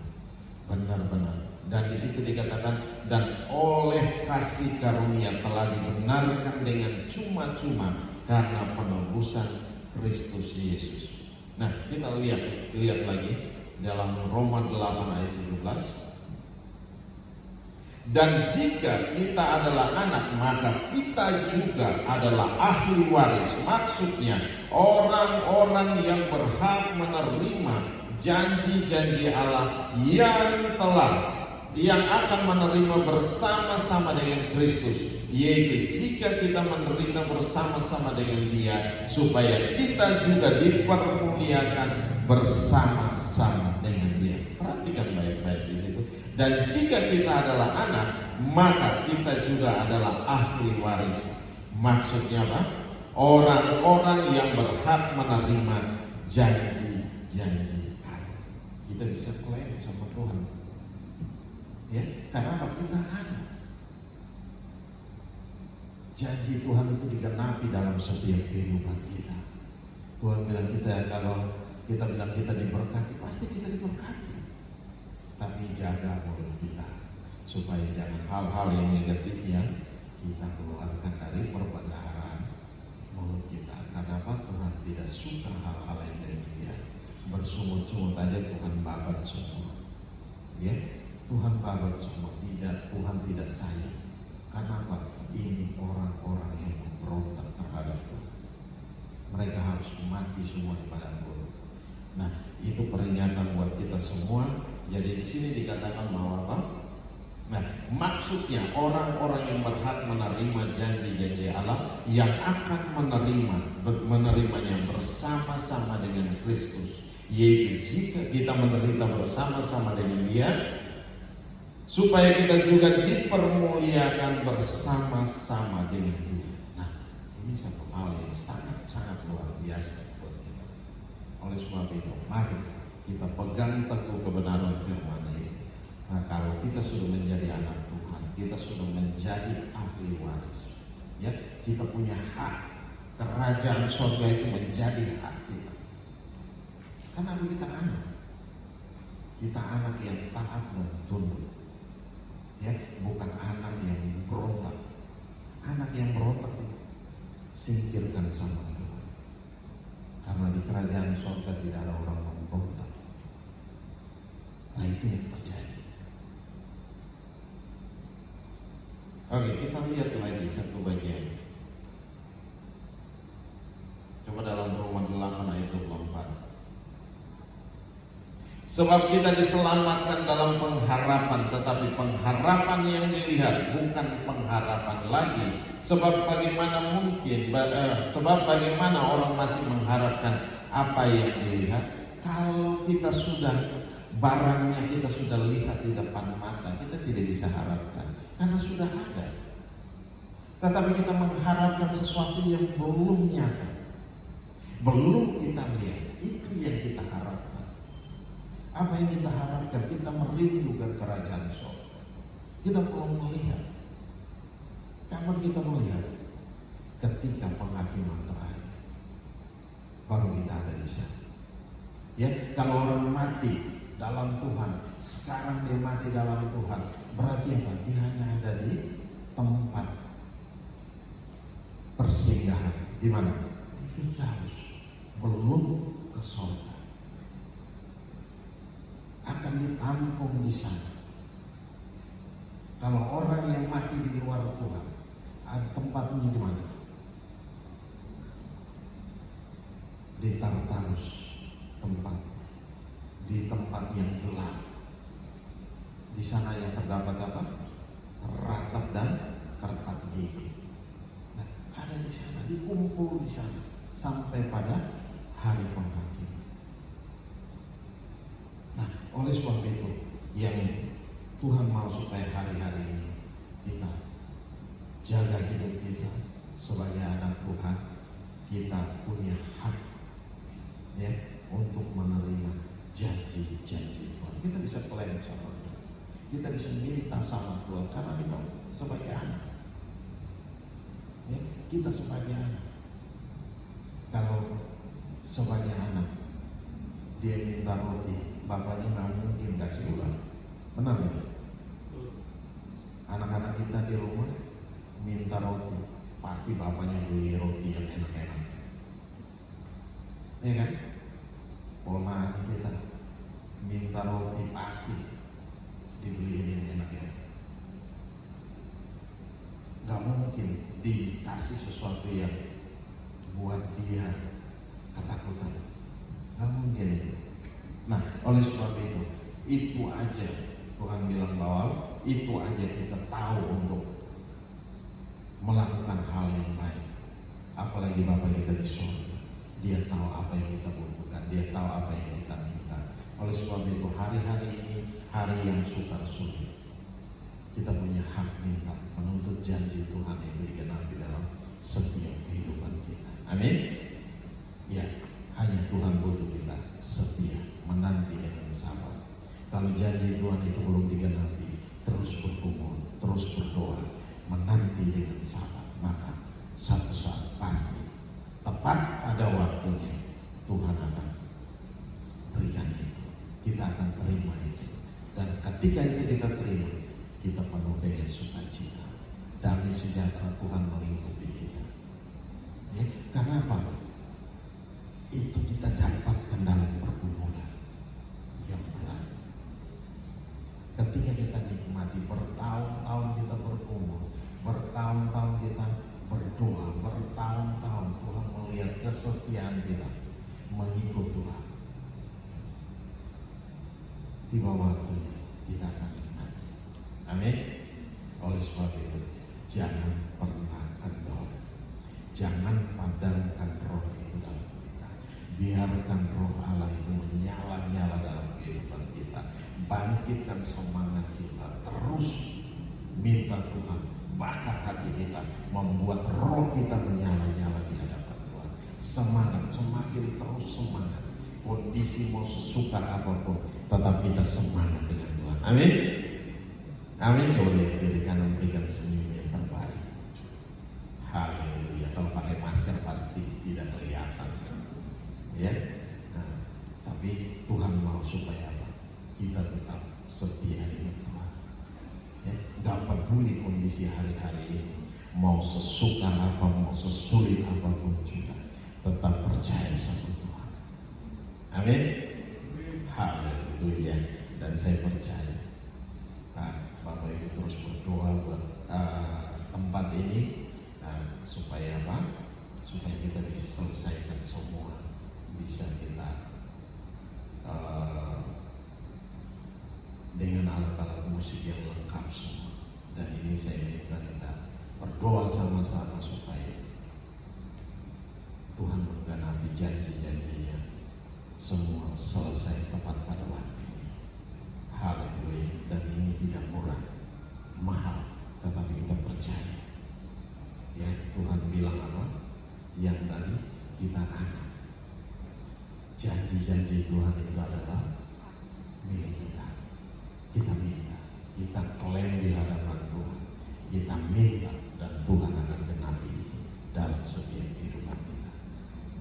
Benar-benar. Dan di situ dikatakan, dan oleh kasih karunia telah dibenarkan dengan cuma-cuma karena penebusan Kristus Yesus. Nah, kita lihat lagi dalam Roma 8 ayat 17. Dan jika kita adalah anak, maka kita juga adalah ahli waris. Maksudnya orang-orang yang berhak menerima janji-janji Allah yang akan menerima bersama-sama dengan Kristus, yaitu jika kita menderita bersama-sama dengan Dia, supaya kita juga dipermuliakan bersama-sama dengan Dia. Perhatikan baik-baik di situ. Dan jika kita adalah anak, maka kita juga adalah ahli waris. Maksudnya apa? Orang-orang yang berhak menerima janji-janji Allah. Kita bisa klaim sama Tuhan. Ya, karena apa? Kita anak. Janji Tuhan itu digenapi dalam setiap kehidupan kita. Tuhan bilang kalau kita bilang kita diberkati, pasti kita diberkati. Tapi jaga mulut kita supaya jangan hal-hal yang negatif yang kita keluarkan dari perbendaharaan mulut kita. Karena apa? Tuhan tidak suka hal-hal yang demikian. Bersungut-sungut aja Tuhan babat semua. Ya, Tuhan babat semua. Tuhan tidak sayang. Karena apa? Ini orang-orang yang memberontak terhadap Tuhan. Mereka harus mati semua di padang gurun. Nah, itu peringatan buat kita semua. Jadi di sini dikatakan bahwa apa? Nah, maksudnya orang-orang yang berhak menerima janji-janji Allah yang akan menerimanya bersama-sama dengan Kristus, yaitu jika kita menderita bersama-sama dengan Dia, supaya kita juga dipermuliakan bersama-sama dengan Dia. Nah, ini satu hal yang sangat-sangat luar biasa buat kita. Oleh sebab itu, mari kita pegang teguh kebenaran firman ini. Nah, kalau kita sudah menjadi anak Tuhan, kita sudah menjadi ahli waris. Ya, kita punya hak. Kerajaan surga itu menjadi hak kita. Karena kita anak. Kita anak yang taat dan tunduk. Ya, bukan anak yang berontak. Anak yang berontak singkirkan sama Tuhan. Karena di kerajaan surga tidak ada orang memberontak. Nah, itu yang terjadi. Oke, kita lihat lagi satu bagian. Coba dalam Roma 8 ayat 24. Sebab kita diselamatkan dalam pengharapan, tetapi pengharapan yang dilihat bukan pengharapan lagi. Sebab bagaimana orang masih mengharapkan apa yang dilihat? Kalau kita sudah barangnya kita sudah lihat di depan mata, kita tidak bisa harapkan karena sudah ada. Tetapi kita mengharapkan sesuatu yang belum nyata, belum kita lihat. Itu yang kita harapkan. Apa yang kita harapkan? Kita merindukan kerajaan surga. Kita belum melihat. Kapan kita melihat? Ketika penghakiman terakhir, baru kita ada di sana. Ya, kalau orang mati dalam Tuhan, sekarang dia mati dalam Tuhan, berarti apa? Dia hanya ada di tempat persinggahan. Di mana? Di Firdaus, belum ke surga. Akan ditampung di sana. Kalau orang yang mati di luar Tuhan, ada tempatnya di mana? Di Tartarus tempatnya, di tempat yang gelap. Di sana yang terdapat apa? Ratap dan kertak gigi. Nah, ada di sana, dikumpul di sana sampai pada hari penghakiman. Nah, oleh sebab itu yang Tuhan mau supaya hari-hari ini kita jaga hidup kita sebagai anak Tuhan, kita punya hak ya untuk menerima janji-janji Tuhan. Kita bisa klaim sama Tuhan, kita bisa minta sama Tuhan karena kita sebagai anak. Ya, kita sebagai anak. Kalau sebagai anak dia minta roti, bapaknya nggak mungkin kasih ulang, benar ya? Anak-anak kita di rumah minta roti, pasti bapaknya beli roti yang enak-enak, ya kan? Ponakan kita minta roti pasti dibeliin yang enak-enak. Gak mungkin dikasih sesuatu yang buat dia ketakutan, gak mungkin itu. Nah, oleh sebab itu aja Tuhan bilang bahwa itu aja kita tahu untuk melakukan hal yang baik. Apalagi Bapa kita di surga, Dia tahu apa yang kita butuhkan, Dia tahu apa yang kita minta. Oleh sebab itu hari-hari ini hari yang sukar sulit, kita punya hak minta, menuntut janji Tuhan itu digenapi dalam setiap kehidupan kita. Amin. Ya, hanya Tuhan butuh kita setia, menanti dengan sabar. Kalau janji Tuhan itu belum digenapi, terus bergumul, terus berdoa, menanti dengan sabar, maka satu saat pasti tepat pada waktunya Tuhan akan berikan itu. Kita akan terima itu, dan ketika itu kita terima, kita penuh dengan sukacita. Damai sejahtera Tuhan melingkupi kita. Ya, karena apa? Itu kita dapatkan dalam pergumulan yang berat. Ketika kita nikmati, bertahun-tahun kita bergumul, bertahun-tahun kita berdoa, bertahun-tahun Tuhan melihat kesetiaan kita mengikut Tuhan. Tiba waktunya kita akan nikmati. Amin. Oleh sebab itu jangan pernah kendor, jangan padamkan roh itu dalam kita. Biarkan roh Allah itu menyala-nyala dalam kehidupan kita. Bangkitkan semangat kita, terus minta Tuhan bakar hati kita, membuat roh kita menyala-nyala di hadapan Tuhan. Semangat, semakin terus semangat. Kondisi mau sesukar apapun, tetap kita semangat dengan Tuhan. Amin. Amin. Coba lihat kiri kanan, berikan senyum yang terbaik. Haleluya. Kalau pakai masker pasti tidak kelihatan, ya. Nah, tapi Tuhan mau supaya apa? Kita tetap setia dengan Tuhan. Ya, gak peduli kondisi hari-hari ini, mau sesukar apa, mau sesulit apapun juga, tetap percaya sama Tuhan. Amin. Haleluya. Dan saya percaya, Bapak Ibu terus berdoa buat tempat ini, supaya apa? Supaya kita bisa selesaikan semua, bisa kita dengan alat-alat musik yang lengkap semua. Dan ini saya minta kita berdoa sama-sama supaya Tuhan menggenapi janji-janjinya, semua selesai tepat pada waktunya. Haleluya. Dan ini tidak murah, mahal, tetapi kita percaya. Ya, Tuhan bilang apa? Yang tadi kita akan. Janji-janji Tuhan itu adalah milik kita. Kita minta, kita klaim di hadapan Tuhan. Kita minta dan Tuhan akan genapi itu dalam setiap kehidupan kita.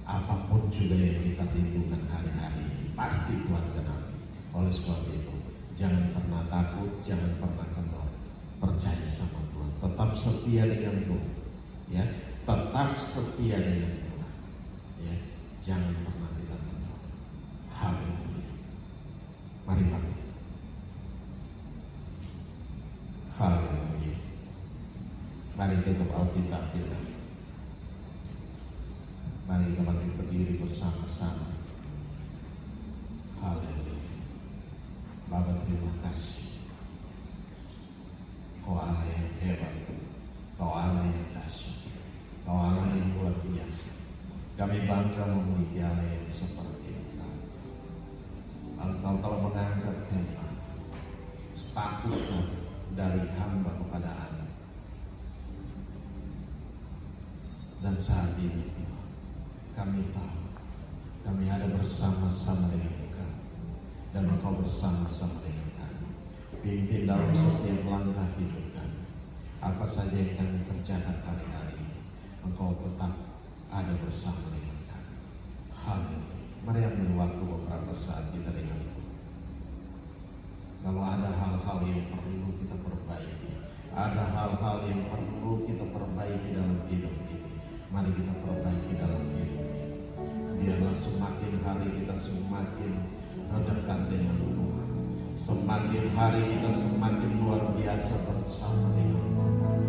Apapun juga yang kita rindukan hari-hari ini, pasti Tuhan genapi. Oleh sebab itu, jangan pernah takut, jangan pernah kendor. Percaya sama Tuhan, tetap setia dengan Tuhan. Ya, tetap setia dengan Tuhan. Ya, jangan pernah kita kendor. Haleluya. Mari bangkit. Haleluya. Mari tutup Alkitab kita. Mari kita bangkit berdiri bersama-sama. Haleluya. Bapa, terima kasih. Kau Allah yang hebat, Kau Allah yang dahsyat, Kau Allah yang luar biasa. Kami bangga memiliki Allah yang seperti Engkau. Engkau telah mengangkat kami, status kami dari hamba kepada Allah. Dan saat ini Tuhan, kami tahu kami ada bersama-sama dengan Engkau, dan Engkau bersama-sama dengan kami. Pimpin dalam setiap langkah hidup kami. Apa saja yang kami kerjakan hari-hari ini, Engkau tetap ada bersama dengan kami. Haleluya. Mari ambil waktu beberapa saat kita dengan Tuhan. Kalau ada hal-hal yang perlu kita perbaiki, ada hal-hal yang perlu kita perbaiki dalam hidup ini, mari kita perbaiki dalam hidup ini. Biarlah semakin hari kita semakin dekat dengan Tuhan, semakin hari kita semakin luar biasa bersama dengan Tuhan.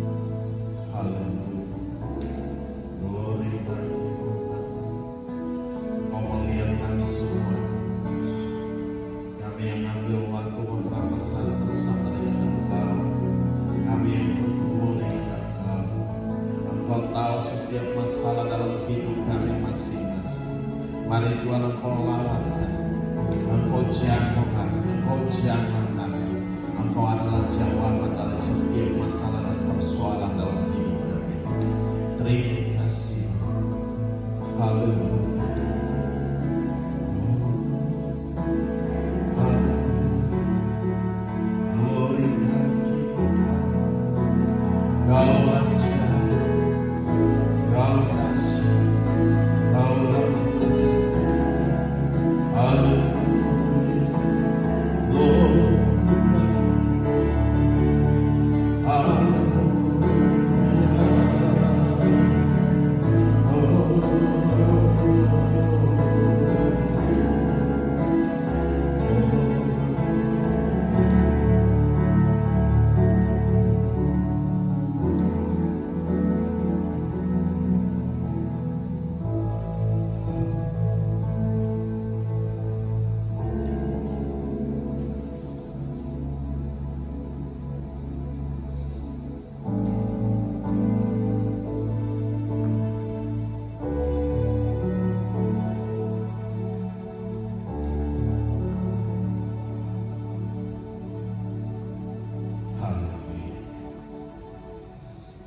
Haleluya. Glory bagi Tuhan. Kau melihat kami semua, kami yang ambil waktu beberapa saat bersama dengan Engkau, kami yang berkumpul dengan Engkau. Engkau tahu setiap masalah dalam hidup kami masing-masing. Mari Tuhan, Engkau lawan kami, Engkau jangkau kami, Engkau jamah kami. Engkau adalah jawaban dari setiap masalah dan persoalan dalam hidup kami. Terima kasih. Haleluya.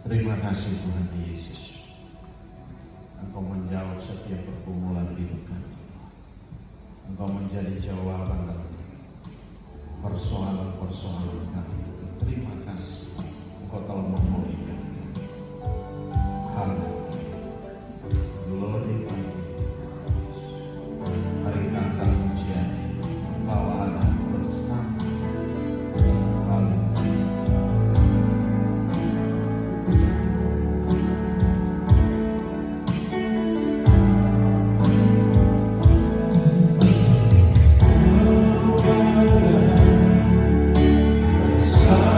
Terima kasih Tuhan Yesus. Engkau menjawab setiap pergumulan hidup kami. Engkau menjadi jawaban dalam persoalan-persoalan kami. Terima kasih Engkau telah memulihkan dia. Haleluya. Glory to you. Mari kita angkat pujian ini. Engkau ada bersama. Haleluya. Bersama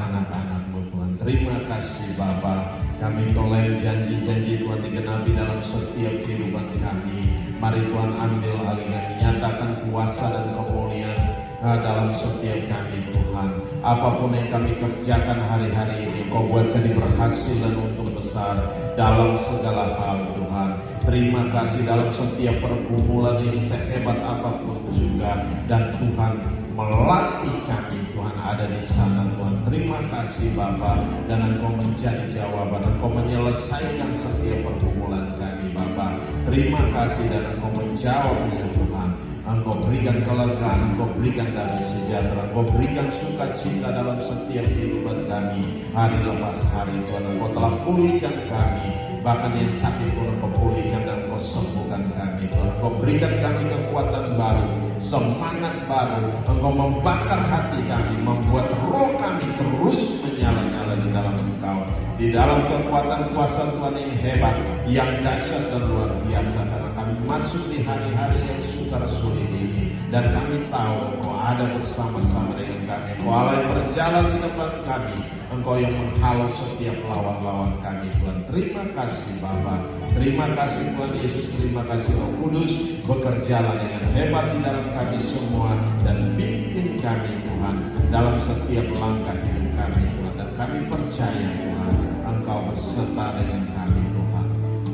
anak-anak-Mu Tuhan. Terima kasih Bapa, kami klaim janji-janji Tuhan digenapi dalam setiap kehidupan kami. Mari Tuhan ambil alih, kami nyatakan kuasa dan kemuliaan dalam setiap kami Tuhan. Apapun yang kami kerjakan hari-hari ini, Kau buat jadi berhasil dan untung besar dalam segala hal Tuhan. Terima kasih dalam setiap pergumulan yang sehebat apapun juga, dan Tuhan melatih kami Tuhan ada di sana Tuhan. Terima kasih Bapa, dan Engkau menjadi jawaban, Engkau menyelesaikan setiap pergumulan kami Bapa. Terima kasih dan Engkau menjawabnya Tuhan. Engkau berikan kelegaan, Engkau berikan damai sejahtera, Engkau berikan sukacita dalam setiap kehidupan kami hari lepas hari Tuhan. Engkau telah pulihkan kami, bahkan yang sakit pun Engkau pulihkan dan Engkau sembuhkan kami Tuhan. Engkau berikan kami kekuatan baru, semangat baru. Engkau membakar hati kami, membuat roh kami terus menyala-nyala di dalam Engkau, di dalam kekuatan kuasa Tuhan yang hebat, yang dahsyat dan luar biasa. Karena kami masuk di hari-hari yang sukar sulit ini, dan kami tahu Engkau ada bersama-sama dengan kami. Engkau Allah yang berjalan di depan kami, Engkau yang menghalau setiap lawan-lawan kami Tuhan. Terima kasih Bapa, terima kasih Tuhan Yesus, terima kasih Roh Kudus, bekerjalah dengan hebat di dalam kami semua, dan pimpin kami Tuhan dalam setiap langkah hidup kami Tuhan. Dan kami percaya Tuhan, Engkau berserta dengan kami Tuhan.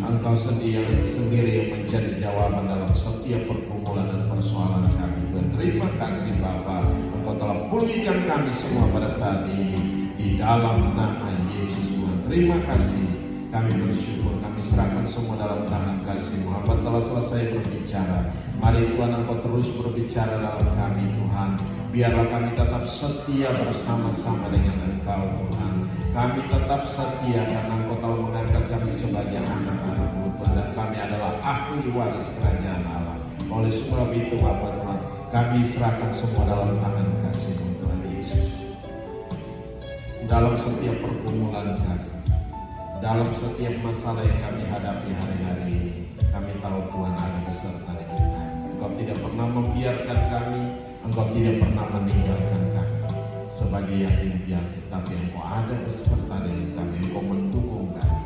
Engkau sendiri yang menjadi jawaban dalam setiap pergumulan dan persoalan kami Tuhan. Terima kasih Bapa, Engkau telah pulihkan kami semua pada saat ini di dalam nama Yesus Tuhan. Terima kasih, kami bersyukur, kami serahkan semua dalam tangan kasih-Mu. Hamba telah selesai berbicara. Mari Tuhan Engkau terus berbicara dalam kami Tuhan. Biarlah kami tetap setia bersama-sama dengan Engkau Tuhan. Kami tetap setia karena Engkau telah mengangkat kami sebagai anak-anak-Mu Tuhan, dan kami adalah ahli waris kerajaan Allah. Oleh sebab itu Bapa Tuhan, kami serahkan semua dalam tangan kasih-Mu Tuhan Yesus. Dalam setiap pergumulan kami, dalam setiap masalah yang kami hadapi hari-hari ini, kami tahu Tuhan ada beserta dengan kami. Engkau tidak pernah membiarkan kami, Engkau tidak pernah meninggalkan kami sebagai yatim piatu, tapi Engkau ada beserta dengan kami. Engkau mendukung kami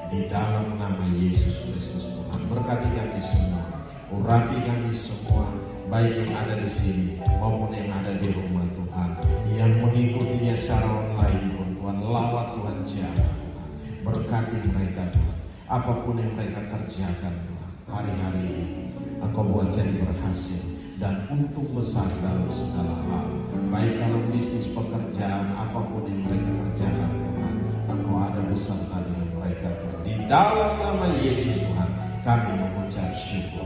di dalam nama Yesus Kristus Tuhan. Berkati kami semua, urapi kami semua, baik yang ada di sini maupun yang ada di rumah Tuhan, yang mengikutinya secara online pun Tuhan. Lawat Tuhan, jaga Tuhan, berkati mereka Tuhan, apapun yang mereka kerjakan Tuhan hari-hari ini, Engkau buat jadi berhasil dan untung besar dalam segala hal, baik dalam bisnis, pekerjaan, apapun yang mereka kerjakan Tuhan. Engkau ada beserta dengan mereka Tuhan. Di dalam nama Yesus Tuhan, kami mengucap syukur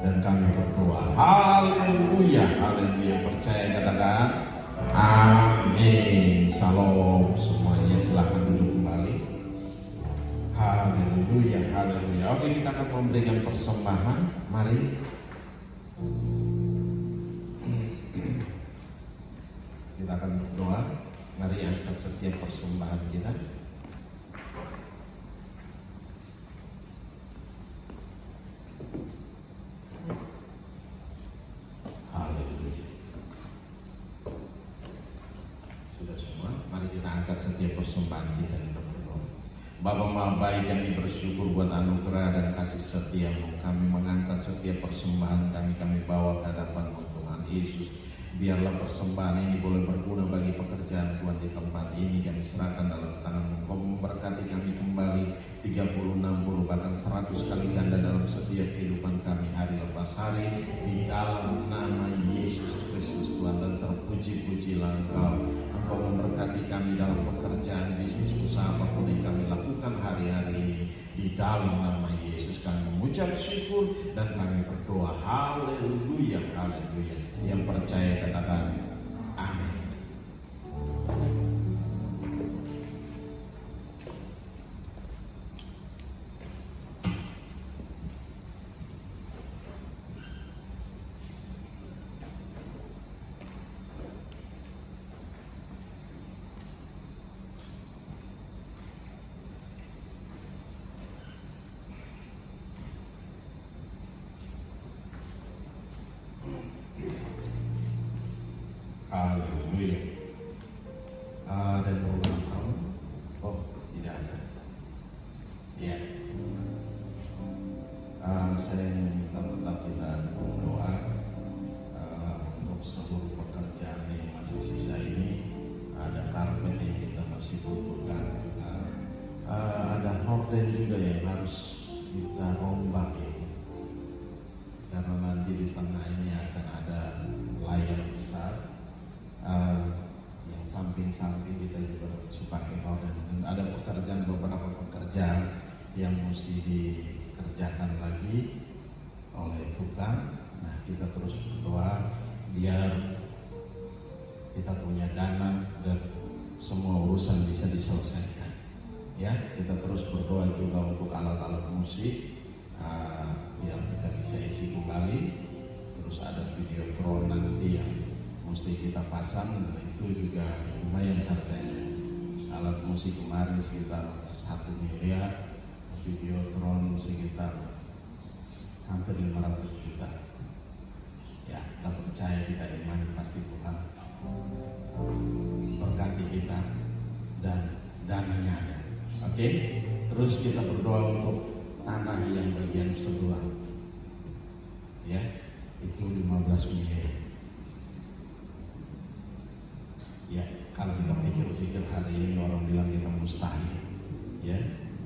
dan kami berdoa. Haleluya, haleluya. Percaya katakan amin. Salam semuanya, silahkan duduk kembali. Haleluya, haleluya. Oke, kita akan memberikan persembahan. Mari. Kita akan berdoa. Mari angkat setiap persembahan kita. Haleluya. Sudah semua? Mari kita angkat setiap persembahan kita berdoa. Bapa Maha Baik, kami bersyukur buat anugerah dan kasih setia-Mu. Kami mengangkat setiap persembahan kami bawa ke hadapan-Mu Tuhan Yesus. Biarlah persembahan ini boleh berguna bagi pekerjaan Tuhan di tempat ini. Kami serahkan dalam tangan-Mu. Kau memberkati kami kembali 30, 60, bahkan 100 kali ganda dalam setiap kehidupan kami hari lepas hari. Di dalam nama Yesus Kristus Tuhan, dan terpuji-pujilah Engkau. Engkau memberkati kami dalam pekerjaan, bisnis, usaha apapun yang kami lakukan hari-hari ini. Di dalam nama Yesus kami mengucap syukur dan kami berdoa. Haleluya, haleluya. Yang percaya katakan amin. harus kita rombak itu, karena nanti di tengah ini akan ada layar besar, yang samping-samping kita juga pakai dan ada beberapa pekerjaan yang mesti dikerjakan lagi oleh tukang. Nah, kita terus berdoa biar kita punya dana dan semua urusan bisa diselesaikan. Ya, kita terus berdoa juga untuk alat-alat musik, biar kita bisa isi kembali. Terus ada videotron nanti yang mesti kita pasang, dan itu juga lumayan harganya. Alat musik kemarin sekitar 1 miliar, videotron sekitar hampir 500 juta. Ya, kita percaya, kita imani pasti Tuhan berkati kita dan dananya ada. Oke? Terus kita berdoa untuk tanah yang bagian sebelah. Ya, itu 15 miliar. Ya, kalau kita pikir-pikir hari ini orang bilang kita mustahil. Ya,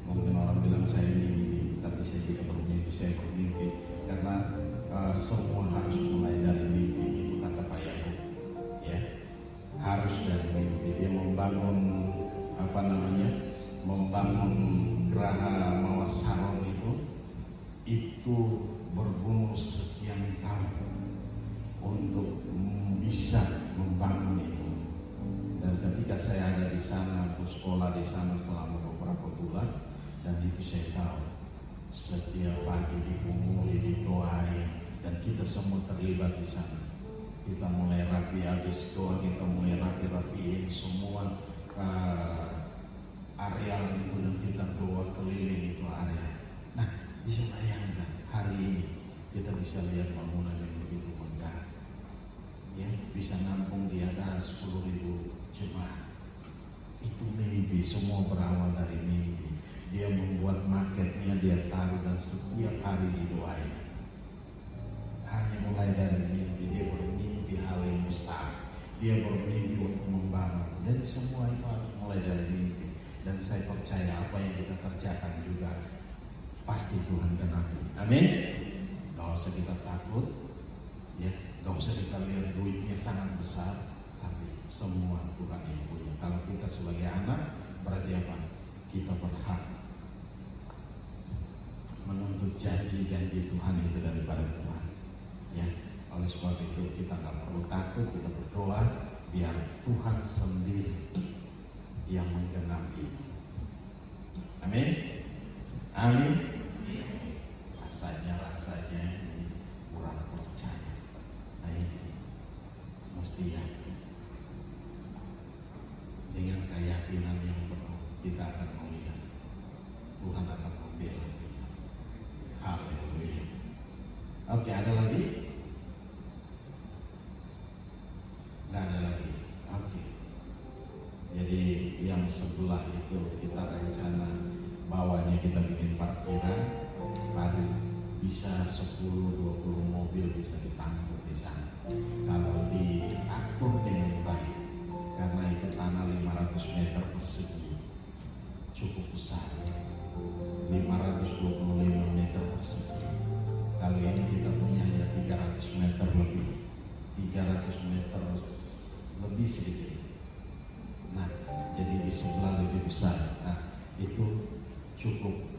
mungkin orang bilang saya mimpi, tapi saya tidak bermimpi, saya bermimpi karena semua harus mulai dari mimpi. Itu kata Pak Yakub. Ya, harus dari mimpi. Dia membangun membangun geraha Mawar Sarong itu bergumul sekian tahun untuk bisa membangun itu. Dan ketika saya ada di sana untuk sekolah di sana selama beberapa bulan, dan itu saya tahu setiap pagi dipunguli, didoain, dan kita semua terlibat di sana. Kita mulai rapi, habis doa kita mulai rapiin semua areal itu, dan kita doa keliling itu area. Nah, bisa bayangkan hari ini kita bisa lihat bangunan yang begitu megah, ya, bisa nampung di atas 10.000 jemaat. Itu mimpi, semua berawal dari mimpi. Dia membuat marketnya, dia taruh, dan setiap hari didoain. Hanya mulai dari mimpi, dia bermimpi hal yang besar, dia bermimpi untuk membangun. Jadi semua itu harus mulai dari mimpi. Dan saya percaya apa yang kita kerjakan juga pasti Tuhan genapi. Amin. Gak usah kita takut, ya, gak usah kita lihat duitnya sangat besar, tapi semua Tuhan yang punya. Kalau kita sebagai anak, berarti apa? Kita berhak menuntut janji-janji Tuhan itu daripada Tuhan. Ya, oleh sebab itu kita nggak perlu takut, kita berdoa biar Tuhan sendiri yang menggenapi itu. Amin. Amin. Rasanya ini kurang percaya. Nah, ini mesti yakin. Dengan keyakinan yang penuh kita akan melihat Tuhan akan membela kita. Haleluya. Oke, ada lagi? Nggak ada lagi. Oke. Jadi yang sebelah itu kita rencana bawahnya kita bikin parkiran, paling bisa 10-20 mobil bisa ditampung di sana. Kalau diatur dengan baik, karena itu tanah 500 meter persegi, cukup besar. 525 meter persegi. Kalau ini kita punya hanya 300 meter lebih, 300 meter lebih sedikit. Nah, jadi di sebelah lebih besar. Nah, itu cukup.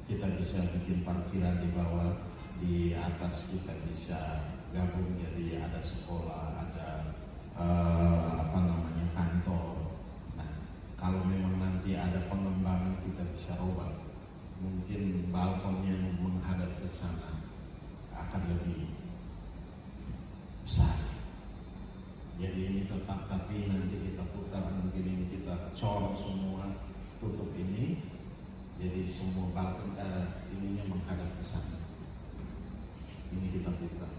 Kita bisa bikin parkiran di bawah, di atas kita bisa gabung. Jadi ada sekolah, ada kantor. Nah, kalau memang nanti ada pengembangan kita bisa robah. Mungkin balkonnya menghadap ke sana akan lebih besar. Jadi ini tetap, tapi nanti kita putar, mungkin ini kita cor semua, tutup ini. Jadi semua balkon ininya menghadap ke sana. Ini kita buka.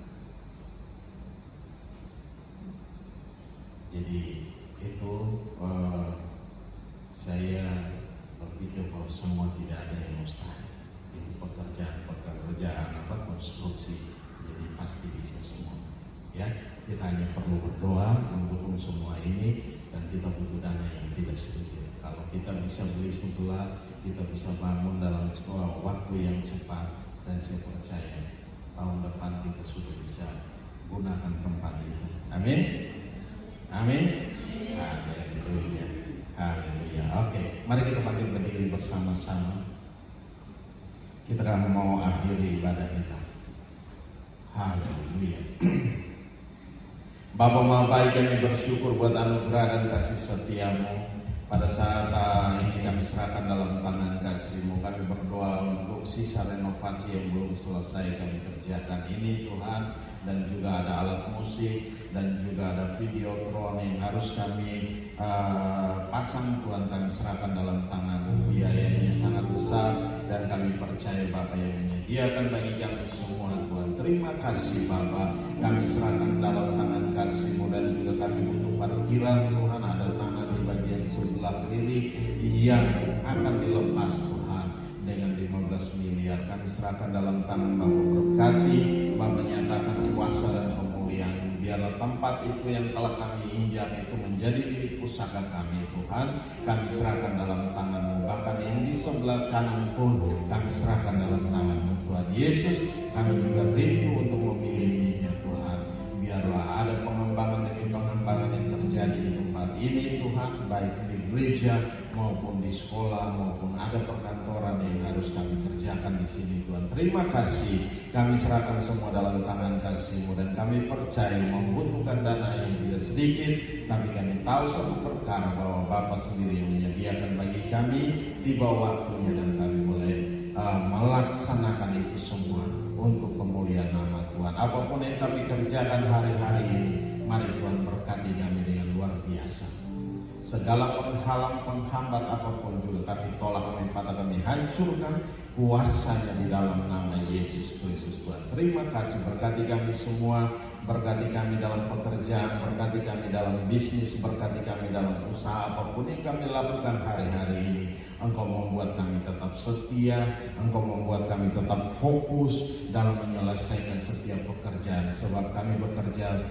Jadi itu saya berpikir bahwa semua tidak ada yang mustahil. Itu pekerjaan konstruksi. Jadi pasti bisa semua. Ya, kita hanya perlu berdoa mendukung semua ini, dan kita butuh dana yang tidak sedikit. Kalau kita bisa beli sebelah, kita bisa bangun dalam waktu yang cepat, dan saya percaya tahun depan kita sudah bisa gunakan tempat itu. Amin. Amin. Haleluya. Haleluya. Oke, mari kita bangkit berdiri bersama-sama. Kita akan mau akhiri ibadah kita. Haleluya. Bapa Maha Baik, kami bersyukur buat anugerah dan kasih setia-Mu. Pada saat ini kami serahkan dalam tangan kasih-Mu. Kami berdoa untuk sisa renovasi yang belum selesai kami kerjakan ini Tuhan. Dan juga ada alat musik, dan juga ada videotron yang harus kami pasang Tuhan. Kami serahkan dalam tangan-Mu. Biayanya sangat besar, dan kami percaya Bapa yang menyediakan bagi kami semua Tuhan. Terima kasih Bapa, kami serahkan dalam tangan kasih-Mu. Dan juga kami butuh parkiran Tuhan, ada tanah di bagian sebelah kiri yang akan dilepas Tuhan dengan 15 miliar. Kami serahkan dalam tangan Bapa. Berkati Bapa, nyatakan kuasa dan kemuliaan. Biarlah tempat itu yang telah kami injak itu menjadi milik pusaka kami Tuhan. Kami serahkan dalam tangan-Mu. Bahkan yang di sebelah kanan pun kami serahkan dalam tangan-Mu Tuhan Yesus. Kami juga rindu untuk memilikinya Tuhan. Biarlah ada pengembangan demi pengembangan yang terjadi di tempat ini Tuhan, baik di gereja maupun di sekolah, maupun ada perkantoran yang harus kami kerjakan di sini Tuhan. Terima kasih, kami serahkan semua dalam tangan kasih-Mu, dan kami percaya membutuhkan dana yang tidak sedikit, tapi kami tahu satu perkara, bahwa Bapa sendiri yang menyediakan bagi kami tiba waktunya, dan kami boleh melaksanakan itu semua untuk kemuliaan nama Tuhan. Apapun yang kami kerjakan hari-hari ini, mari Tuhan berkati kami dengan luar biasa. Segala penghalang, penghambat apapun juga kami tolak, kami patah, kami hancurkan kuasanya di dalam nama Yesus Kristus Tuhan. Terima kasih, berkati kami semua, berkati kami dalam pekerjaan, berkati kami dalam bisnis, berkati kami dalam usaha apapun yang kami lakukan hari-hari ini. Engkau membuat kami tetap setia, Engkau membuat kami tetap fokus dalam menyelesaikan setiap pekerjaan, sebab kami bekerja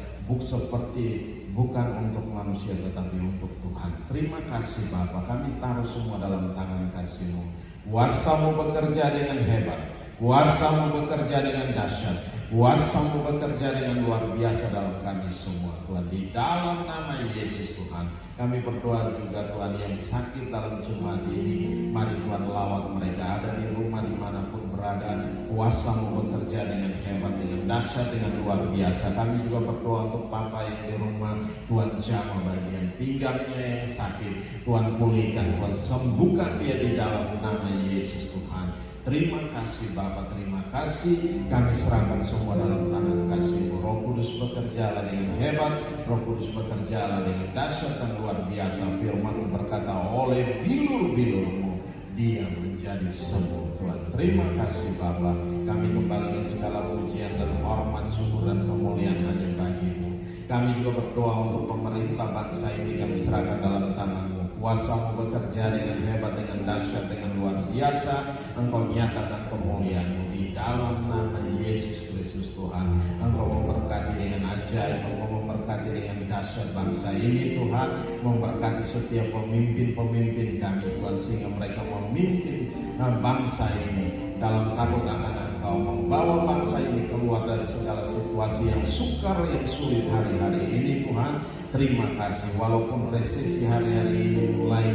bukan untuk manusia tetapi untuk Tuhan. Terima kasih Bapa, kami taruh semua dalam tangan kasih-Mu. Kuasa-Mu bekerja dengan hebat, kuasa-Mu bekerja dengan dahsyat, kuasa-Mu bekerja dengan luar biasa dalam kami semua Tuhan. Di dalam nama Yesus Tuhan, kami berdoa juga Tuhan yang sakit dalam Jumat ini, mari Tuhan lawat mereka, ada di rumah dimanapun berada. Kuasa-Mu bekerja dengan hebat, dengan dahsyat, dengan luar biasa. Kami juga berdoa untuk Papa yang di rumah, Tuhan jamah bagian pinggangnya yang sakit, Tuhan pulihkan, Tuhan sembuhkan dia di dalam nama Yesus Tuhan. Terima kasih Bapa, terima kasih. Kami serahkan semua dalam tangan kasih-Mu. Roh Kudus bekerjalah dengan hebat, Roh Kudus bekerjalah dengan dahsyat dan luar biasa. Firman-Mu berkata, oleh bilur-bilur-Mu dia menjadi sembuh Tuhan. Terima kasih Bapa, kami kembalikan segala pujian dan hormat, syukur dan kemuliaan hanya bagi-Mu. Kami juga berdoa untuk pemerintah bangsa ini, kami serahkan dalam tangan-Mu. Kuasa-Mu bekerja dengan hebat, dengan dahsyat, dengan luar biasa. Engkau nyatakan kemuliaan-Mu di dalam nama Yesus Kristus Tuhan. Engkau memberkati dengan ajaib, Engkau memberkati dengan dahsyat bangsa ini Tuhan. Memberkati setiap pemimpin-pemimpin kami Tuhan, sehingga mereka memimpin bangsa ini dalam takut akan Engkau, membawa bangsa ini keluar dari segala situasi yang sukar, yang sulit hari-hari ini Tuhan. Terima kasih, walaupun resesi hari-hari ini mulai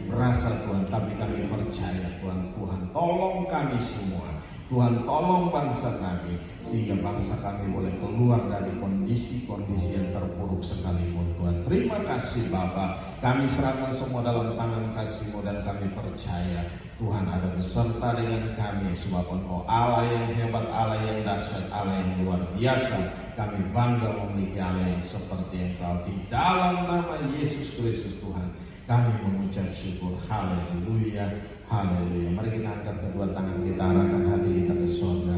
berasa Tuhan, tapi kami percaya Tuhan, Tuhan tolong kami semua, Tuhan tolong bangsa kami, sehingga bangsa kami boleh keluar dari kondisi-kondisi yang terpuruk sekalipun Tuhan. Terima kasih Bapa, kami serahkan semua dalam tangan kasih-Mu, dan kami percaya Tuhan ada beserta dengan kami, sebab Engkau Allah yang hebat, Allah yang dahsyat, Allah yang luar biasa. Kami bangga memiliki Allah yang seperti Engkau. Di dalam nama Yesus Kristus Tuhan, kami mengucap syukur. Haleluya, haleluya. Mari kita angkat kedua tangan kita, arahkan hati kita ke surga,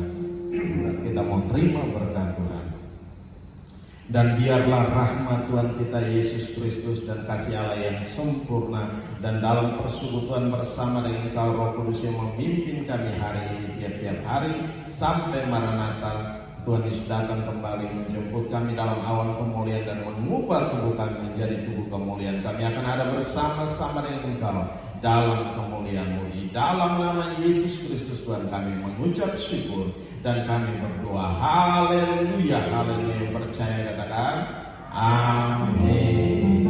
dan kita mau terima berkat Tuhan. Dan biarlah rahmat Tuhan kita Yesus Kristus dan kasih Allah yang sempurna, dan dalam persekutuan bersama dengan Engkau Roh Kudus yang memimpin kami hari ini, tiap-tiap hari sampai Maranatha, Tuhan Yesus datang kembali menjemput kami dalam awan kemuliaan dan mengubah tubuh kami menjadi tubuh kemuliaan. Kami akan ada bersama-sama dengan Engkau dalam kemuliaan-Mu. Di dalam nama Yesus Kristus Tuhan kami mengucap syukur dan kami berdoa. Haleluya, haleluya. Yang percaya katakan amin.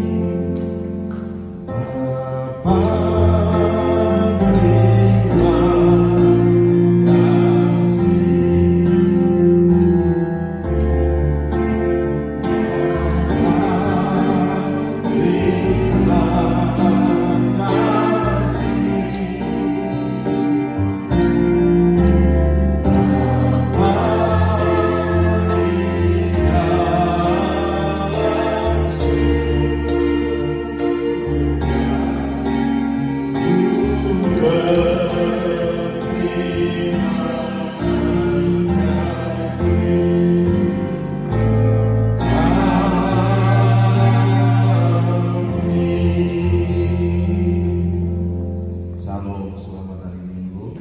Salam, selamat hari Minggu.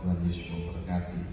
Tuhan Yesus memberkati.